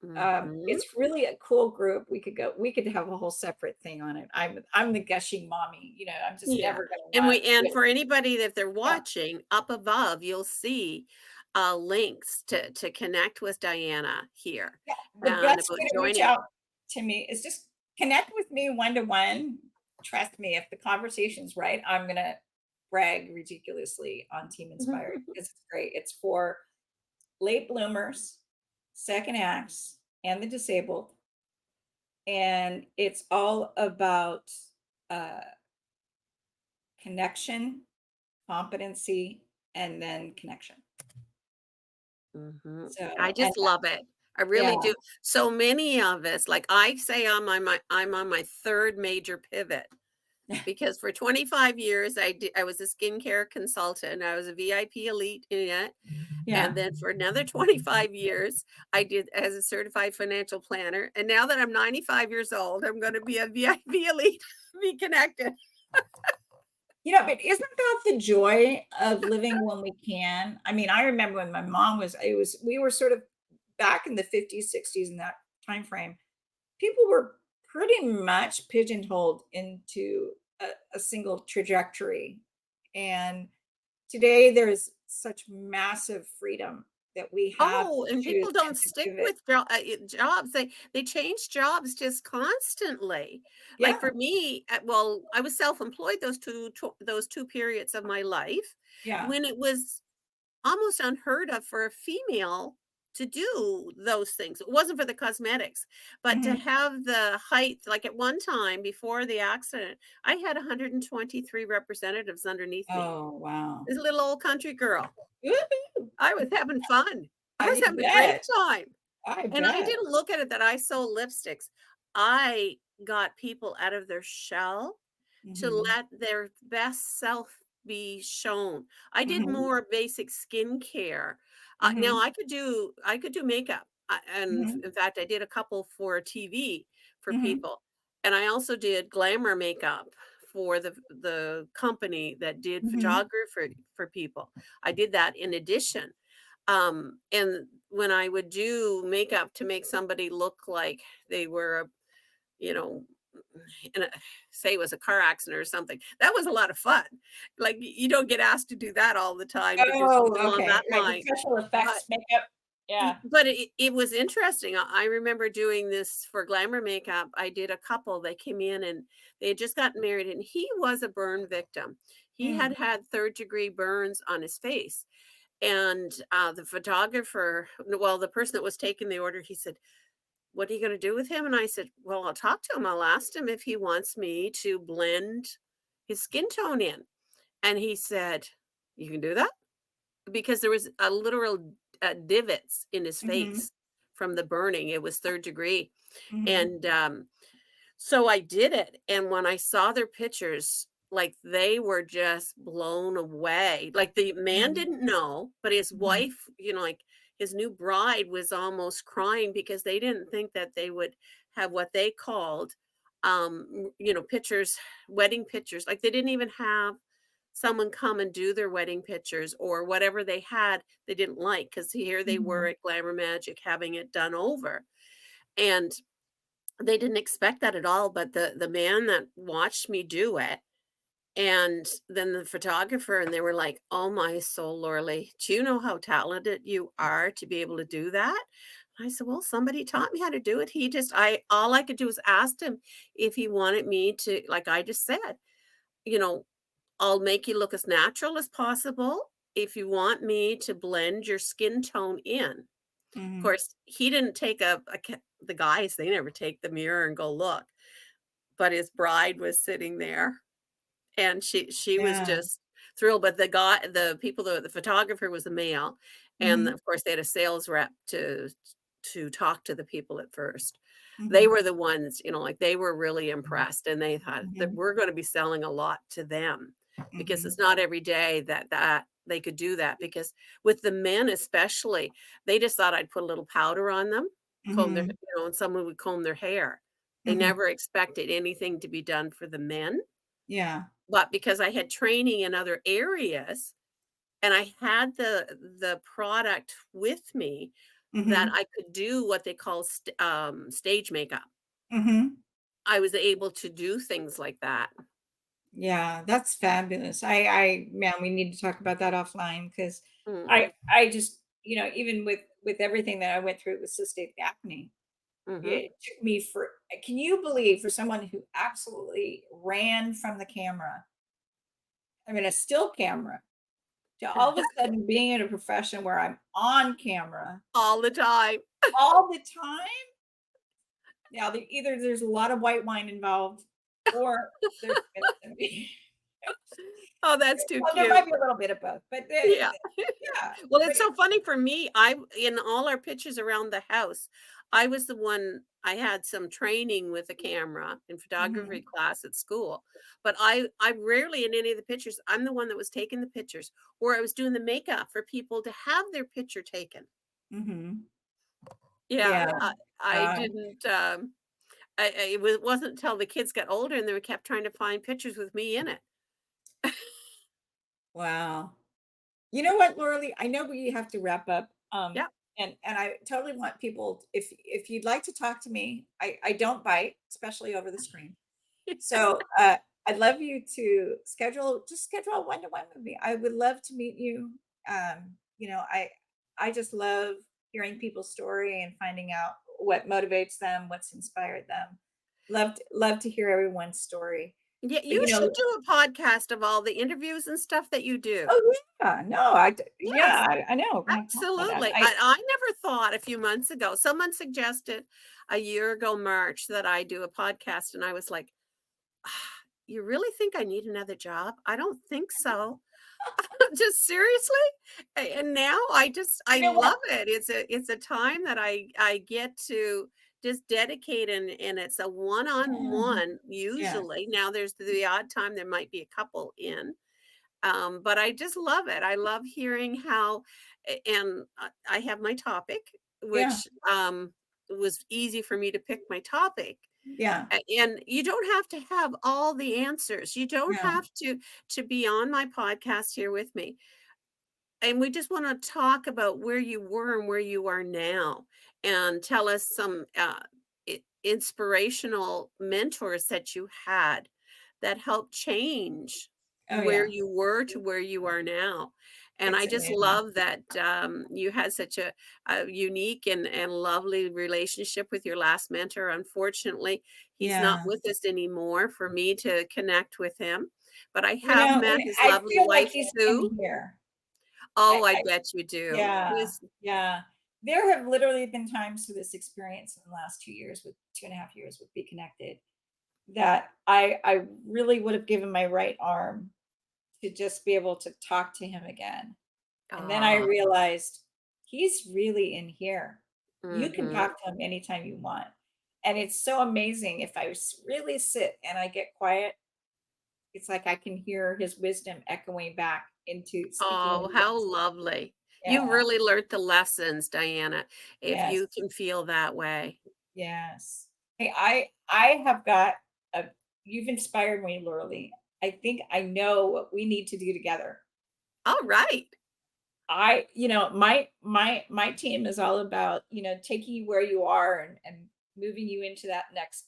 Mhm. It's really a cool group. We could have a whole separate thing on it. I'm the gushing mommy, I'm just Yeah, never gonna and not we do and it. for anybody that they're Yeah, watching, up above, you'll see, links to connect with Diana here, yeah. The and best about way to reach joining. out to me is just connect with me one to one. Trust me, if the conversation's right, I'm gonna brag ridiculously on Team Inspired because it's great. It's for late bloomers, second acts, and the disabled, and it's all about uh, connection, competency, and then connection. Mhm. So, I and just love it. I really Yeah. do. So many of us, like I say I'm on my 3rd major pivot because for 25 years I was a skincare consultant. I was a VIP elite in it. And Yeah. then for another 25 years, I did as a certified financial planner. And now that I'm 95 years old, I'm going to be a VIP elite, be connected. But isn't that the joy of living when we can? I mean, I remember when my mom was it was we were sort of back in the 50s, 60s in that time frame. People were pretty much pigeonholed into a single trajectory. And today there's such massive freedom that we have Oh, to and choose people and don't to stick pivot. with jobs. They change jobs just constantly. Like Yeah. for me, well, I was self-employed those 2 periods of my life Yeah. when it was almost unheard of for a female to do those things. It wasn't for the cosmetics, but to Mhm. have the height, like at one time before the accident, I had 123 representatives underneath me. Oh, wow. This little old country girl. Woohoo. I was having fun. I was I having a great bet. time. I And I bet. didn't look at it that I sold lipsticks. I got people out of their shell to Mhm. let their best self be shown. I did Mhm. more basic skincare. Now Mhm. I could do makeup, and Mhm. in fact, I did a couple for TV for Mhm. people, and I also did glamour makeup for the company that did Mhm. photography for people. I did that in addition. And when I would do makeup to make somebody look like they were, you know, in a, say it was a car accident or something, that was a lot of fun. Like you don't get asked to do that all the time to do something Oh, along okay. that Right, the line. special But effects makeup. Yeah. but it was interesting. I remember doing this for glamour makeup. I did a couple. They came in and they had just gotten married, and he was a burn victim. He had Mm. had 3rd-degree burns on his face, and, the photographer well, the person that was taking the order, he said, "What are you gonna do with him?" And I said, "Well, I'll talk to him. I'll ask him if he wants me to blend his skin tone in." And he said, "You can do that?" Because there was a literal, divots in his Mhm. face from the burning. It was 3rd degree. Mhm. And, so I did it, and when I saw their pictures, like, they were just blown away. Like, the man Mhm. didn't know, but his Mhm. wife, like, his new bride was almost crying because they didn't think that they would have what they called, pictures, wedding pictures. Like, they didn't even have someone come and do their wedding pictures or whatever they had they didn't like because here they were Mhm. at Glamour Magic having it done over. And they didn't expect that at all, but the man that watched me do it, and then the photographer, and they were like, "Oh my soul, Lorley, do you know how talented you are to be able to do that?" I said, "Well, somebody taught me how to do it." He just I all I could do was ask him if he wanted me to, like I just said, you know, "I'll make you look as natural as possible if you want me to blend your skin tone in." Of Mhm. course, he didn't take the guys, they never take the mirror and go look, but his bride was sitting there, and she was Yeah. just thrilled, but the photographer was a male, and, Mhm. of course, they had a sales rep to talk to the people at first. They Mhm. were the ones, like, they were really impressed, and they thought that Mhm. we're gonna be selling a lot to them because Mhm. it's not every day that they could do that because with the men especially, they just thought I'd put a little powder on them, comb their Mhm. and someone would comb their hair. They Mhm. never expected anything to be done for the men, Yeah. but because I had training in other areas and I had the product with me that Mhm. I could do what they call stage makeup. Mhm. I was able to do things like that. Yeah, that's fabulous. Man, we need to talk about that offline because Mhm, I just, even with everything that I went through with cystic acne, mhm. it took me for can you believe for someone who absolutely ran from the camera, I mean a still camera, to all of a sudden being in a profession where I'm on camera All the time. all the time? Now, either there's a lot of white wine involved or there's gonna be. Oh, that's too Well, there cute. might be a little bit of both, but Yeah. yeah, Well, but it's so funny for me, I in all our pictures around the house, I was the one I had some training with a camera in photography mhm, class at school, but I rarely in any of the pictures, I'm the one that was taking the pictures, or I was doing the makeup for people to have their picture taken. mhm, Yeah, yeah, I uh, didn't, it wasn't until the kids got older and they kept trying to find pictures with me in it. wow. You know what, Laura Lee? I know we have to wrap up. Yeah. And I totally want people, if you'd like to talk to me, I don't bite, especially over the screen. So I'd love you to schedule a one-to-one with me. I would love to meet you. You know, I just love hearing people's story and finding out what motivates them, what's inspired them. Love to hear everyone's story. Yeah, But you you should know, do a podcast of all the interviews and stuff that you do. oh yeah, no, yeah, Yes. I know. We're gonna have to talk about that. Absolutely. I never thought a few months ago, someone suggested a year ago March that I do a podcast, and I was like, "Ah, you really think I need another job? I don't think so." Just seriously? And now I You know what? love it. It's a time that I get to just dedicate, and it's a Yeah, one-on-one yeah, usually. Now there's the odd time there might be a couple in. But I just love it. I love hearing how, and I have my topic, yeah, which was easy for me to pick my topic. yeah, And you don't have to have all the answers. You don't yeah. have to be on my podcast here with me. And we just want to talk about where you were and where you are now, and tell us some inspirational mentors that you had that helped change Oh where yeah, you were to where you are now. And I it's just amazing. love that you had such a unique and lovely relationship with your last mentor. Unfortunately, he's not Yeah. with us anymore for me to connect with him, but I You have know, met and his I lovely feel like wife he's too. in here. Oh, I I bet you do. yeah, He's yeah. There have literally been times through this experience in the last 2 years with 2.5 years with BeeKonnected that I really would have given my right arm to just be able to talk to him again. And then I ah, realized he's really in here. You can mhm. talk to him anytime you want. And it's so amazing if really sit and I get quiet, it's like I can hear his wisdom echoing back into speaking Oh, into how us. lovely. You Yeah. really learned the lessons, Diana, if Yes. you can feel that way. Yes. Hey, I have got a you've inspired me, Laura Lee. I think I know what we need to do together. Alright. My team is all about, taking you where you are and moving you into that next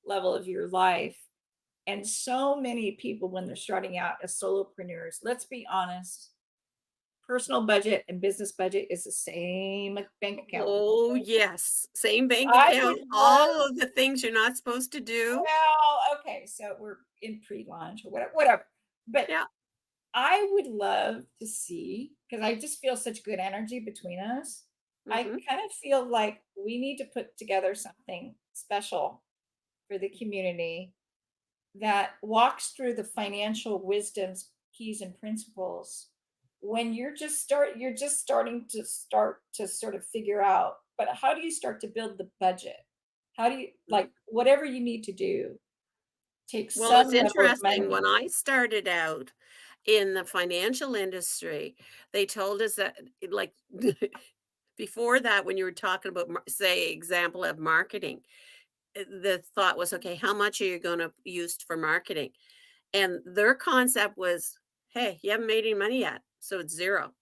level of your life. And so many people when they're starting out as solopreneurs, let's be honest, personal budget and business budget is the same bank account. Oh, yes. Same bank I would account, love all of the things you're not supposed to do. well, okay, so we're in pre-launch or whatever. But Yeah. I would love to see because I just feel such good energy between us. I Mhm. kind of feel like we need to put together something special for the community that walks through the financial wisdoms, keys, and principles when you're just starting to sort of figure out, but how do you start to build the budget? How do you Mhm. like whatever you need to do take Well, it's some level of interesting, money. when I started out in the financial industry, they told us that, like, before that, when you were talking about, say, example of marketing, the thought was, okay, how much are you going to use for marketing? And their concept was, hey, you haven't made any money yet, so it's zero.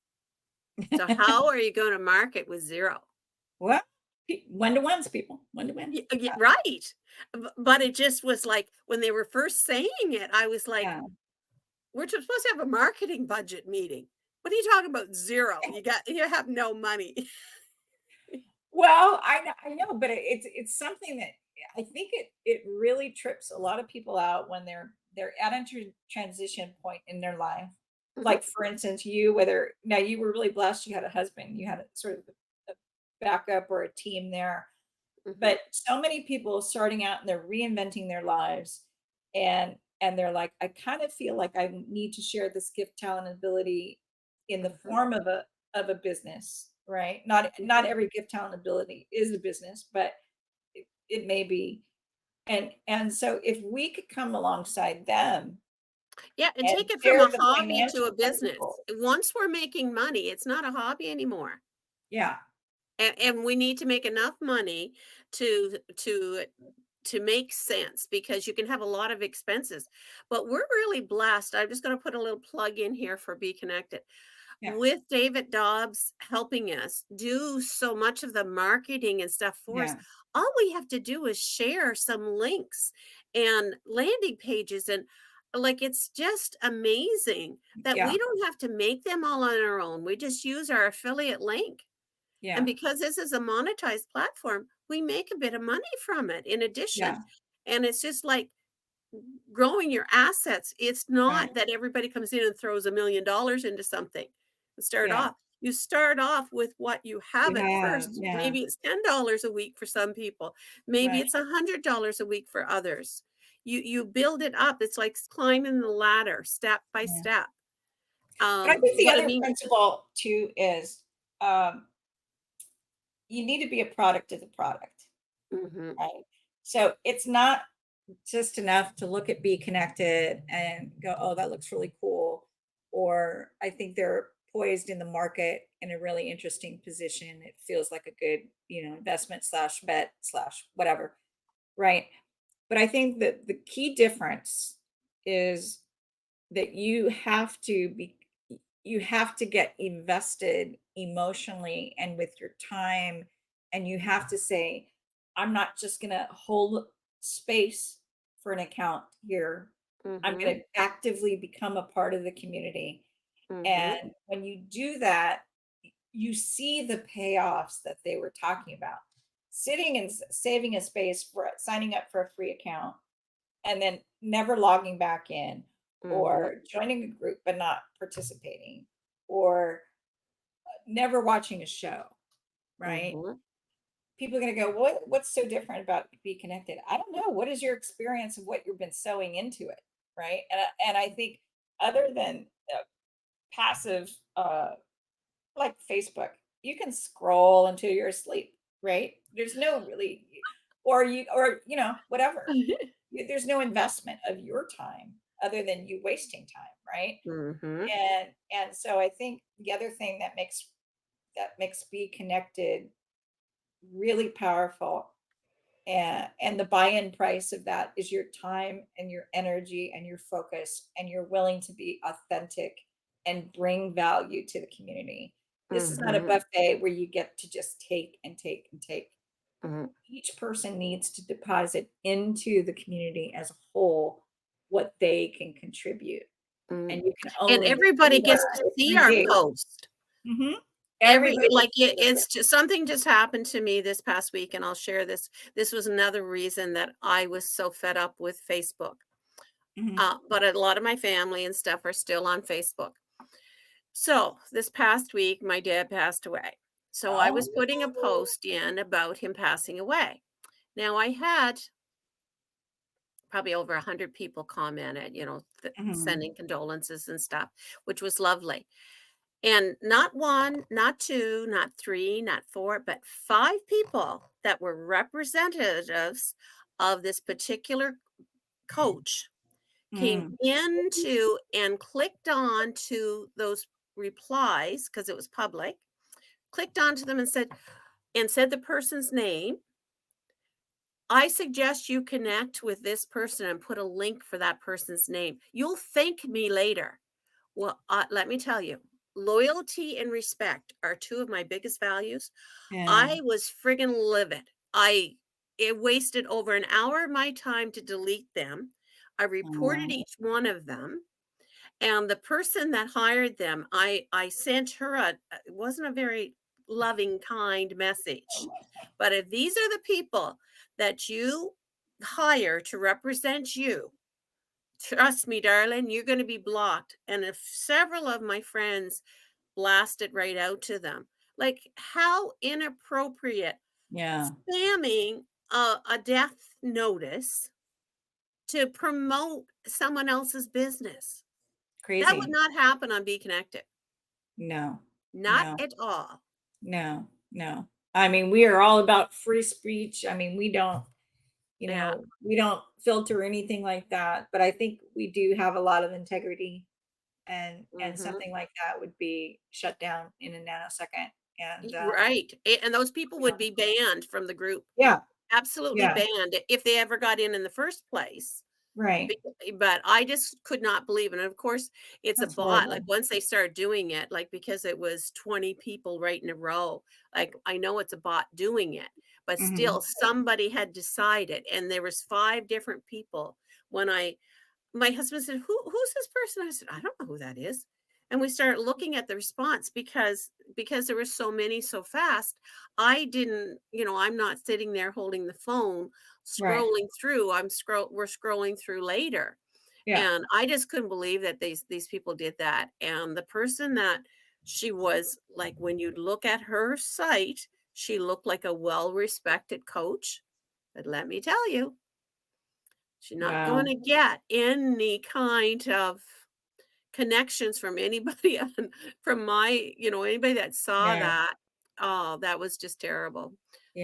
So how are you going to market with zero? Well, one to ones, people, one to one. Right. But it just was like when they were first saying it, I was like, Yeah. we're supposed to have a marketing budget meeting. What are you talking about? Zero. You have no money. Well, I know, but it's something that I think it really trips a lot of people out when they're at a transition point in their life. Mhm, Like for instance, you whether now you were really blessed you had a husband, you had a sort of a backup or a team there. mhm. But so many people starting out and they're reinventing their lives and and they're like, I kind of feel like I need to share this gift, talent, and ability in the Mhm, form of a business, right? Not mhm. every gift, talent, ability is a business, but it may be. And so if we could come alongside them Yeah, and and take it from share a the hobby to financial a business. principles. Once we're making money, it's not a hobby anymore. Yeah, And we need to make enough money to make sense because you can have a lot of expenses. But we're really blessed. I'm just going to put a little plug in here for Be Connected. yeah, With David Dobbs helping us do so much of the marketing and stuff for us, yeah, all we have to do is share some links and landing pages and like it's just amazing that yeah, we don't have to make them all on our own. We just use our affiliate link. And yeah, because this is a monetized platform, we make a bit of money from it in addition. yeah, And it's just like growing your assets. It's right. not that everybody comes in and throws $1 million into something and start Yeah, off. You start off with what you have you at have, first. yeah, Maybe it's $10 a week for some people. Maybe right, it's $100 a week for others. You build it up. It's like climbing the ladder step by yeah. step. But I think the But I other mean, principle too is, um, you need to be a product of the product, mhm, right? So it's not just enough to look at Be Connected and go, "Oh, that looks really cool," or, "I think they're poised in the market in a really interesting position. It feels like a good, investment slash bet slash whatever," right? But I think that the key difference is that you have to get invested emotionally and with your time, and you have to say, I'm not just going to hold space for an account here. I'm mhm, going to actively become a part of the community. mhm, And when you do that, you see the payoffs that they were talking about. Sitting and saving a space for signing up for a free account and then never logging back in, mhm, or joining a group but not participating, or never watching a show, right? mhm, People are going to go, what's so different about Be Connected? I don't know. What is your experience of what you've been sewing into it, right? And I think other than passive, like Facebook, you can scroll until you're asleep, right? There's no really, or whatever. There's no investment of your time other than you wasting time, right? mhm, And so I think the other thing that makes Be Connected really powerful, and the buy-in price of that is your time and your energy and your focus, and you're willing to be authentic and bring value to the community. This is not a mhm, buffet where you get to just take and take and take. mhm. Each person needs to deposit into the community as a whole what they can contribute, Mm. and you can And only everybody do gets that to if see you our do. post. Mhm. Every Everybody like, gets to see the it's just something just happened to me this past week, and I'll share this. This was another reason that I was so fed up with Facebook. Mhm, But a lot of my family and stuff are still on Facebook. So, this past week, my dad passed away. So, I was oh, putting a post in about him passing away. Now, I had probably over 100 people commented, mhm, sending condolences and stuff, which was lovely. And not 1, not 2, not 3, not 4, but 5 people that were representatives of this particular coach came mhm, into and clicked on to those replies because it was public, clicked onto them and said the person's name. I suggest you connect with this person and put a link for that person's name. You'll thank me later. Well, let me tell you, loyalty and respect are 2 of my biggest values. yeah, I was friggin' livid. It wasted over an hour of my time to delete them. I reported oh, each one of them, and the person that hired them, I sent her it wasn't a very loving, kind message. But if these are the people that you hire to represent you, trust me, darling, you're gonna be blocked. And if several of my friends blasted right out to them, like, how inappropriate yeah, spamming a death notice to promote someone else's business. That would Crazy. not happen on BeeKonnected. No, Not no, at all. no, no. I mean, we are all about free speech. I mean, Yeah. we don't filter anything like that, but I think we do have a lot of integrity, and Mhm. something like that would be shut down in a nanosecond, and, Right, and those people yeah, would be banned from the group. yeah, Absolutely yeah, banned if they ever got in the first place. right. Be but I just could not believe it, and of course, it's a That's bot, horrible. like, once they started doing it, like, because it was 20 people right in a row, like, I know it's a bot doing it, but still Mhm. somebody had decided, and there was 5 different people when I my husband said, who's this person?" I said, "I don't know who that is." And we started looking at the response because there were so many so fast. I didn't, I'm not sitting there holding the phone Right. scrolling through. We're scrolling through later. Yeah. And I just couldn't believe that these people did that. And the person that she was like, when you look at her site, she looked like a well-respected coach. But let me tell you, she's not Wow. gonna get any kind of connections from anybody from anybody that saw Yeah, that. Oh, that was just terrible.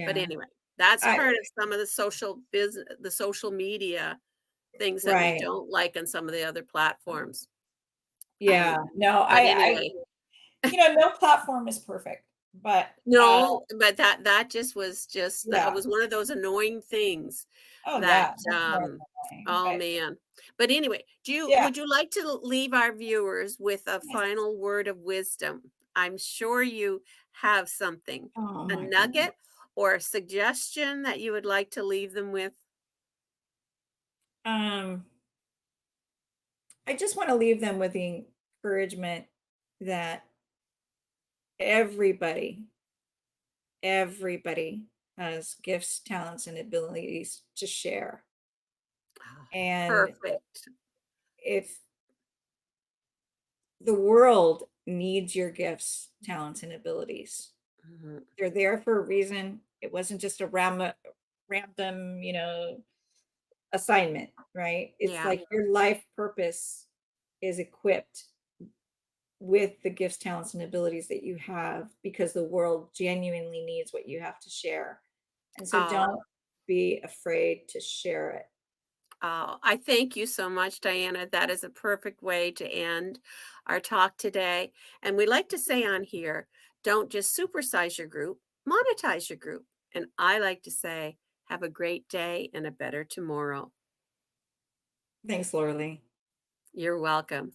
But yeah. anyway, that's I part of some of the social media things that we Right. don't like on some of the other platforms. Yeah. No, But anyway, no platform is perfect, but, no, but that just was just that yeah. was one of those annoying things Oh, that, yeah, that's more annoying, oh, but man. But anyway, yeah. would you like to leave our viewers with a Yes. final word of wisdom? I'm sure you have something, Oh a my goodness. nugget or a suggestion that you would like to leave them with? Um, I just wanna leave them with the encouragement that everybody, everybody has gifts, talents, and abilities to share, Ah, and perfect. if the world needs your gifts, talents, and abilities. Mhm. They're there for a reason. It wasn't just a random, assignment, right? It's Yeah. like your life purpose is equipped with the gifts, talents, and abilities that you have because the world genuinely needs what you have to share. And so Oh, don't be afraid to share it. oh, I thank you so much, Diana. That is a perfect way to end our talk today. And we like to say on here, don't just supersize your group, monetize your group. And I like to say, have a great day and a better tomorrow. Thanks, Laura Lee. You're welcome.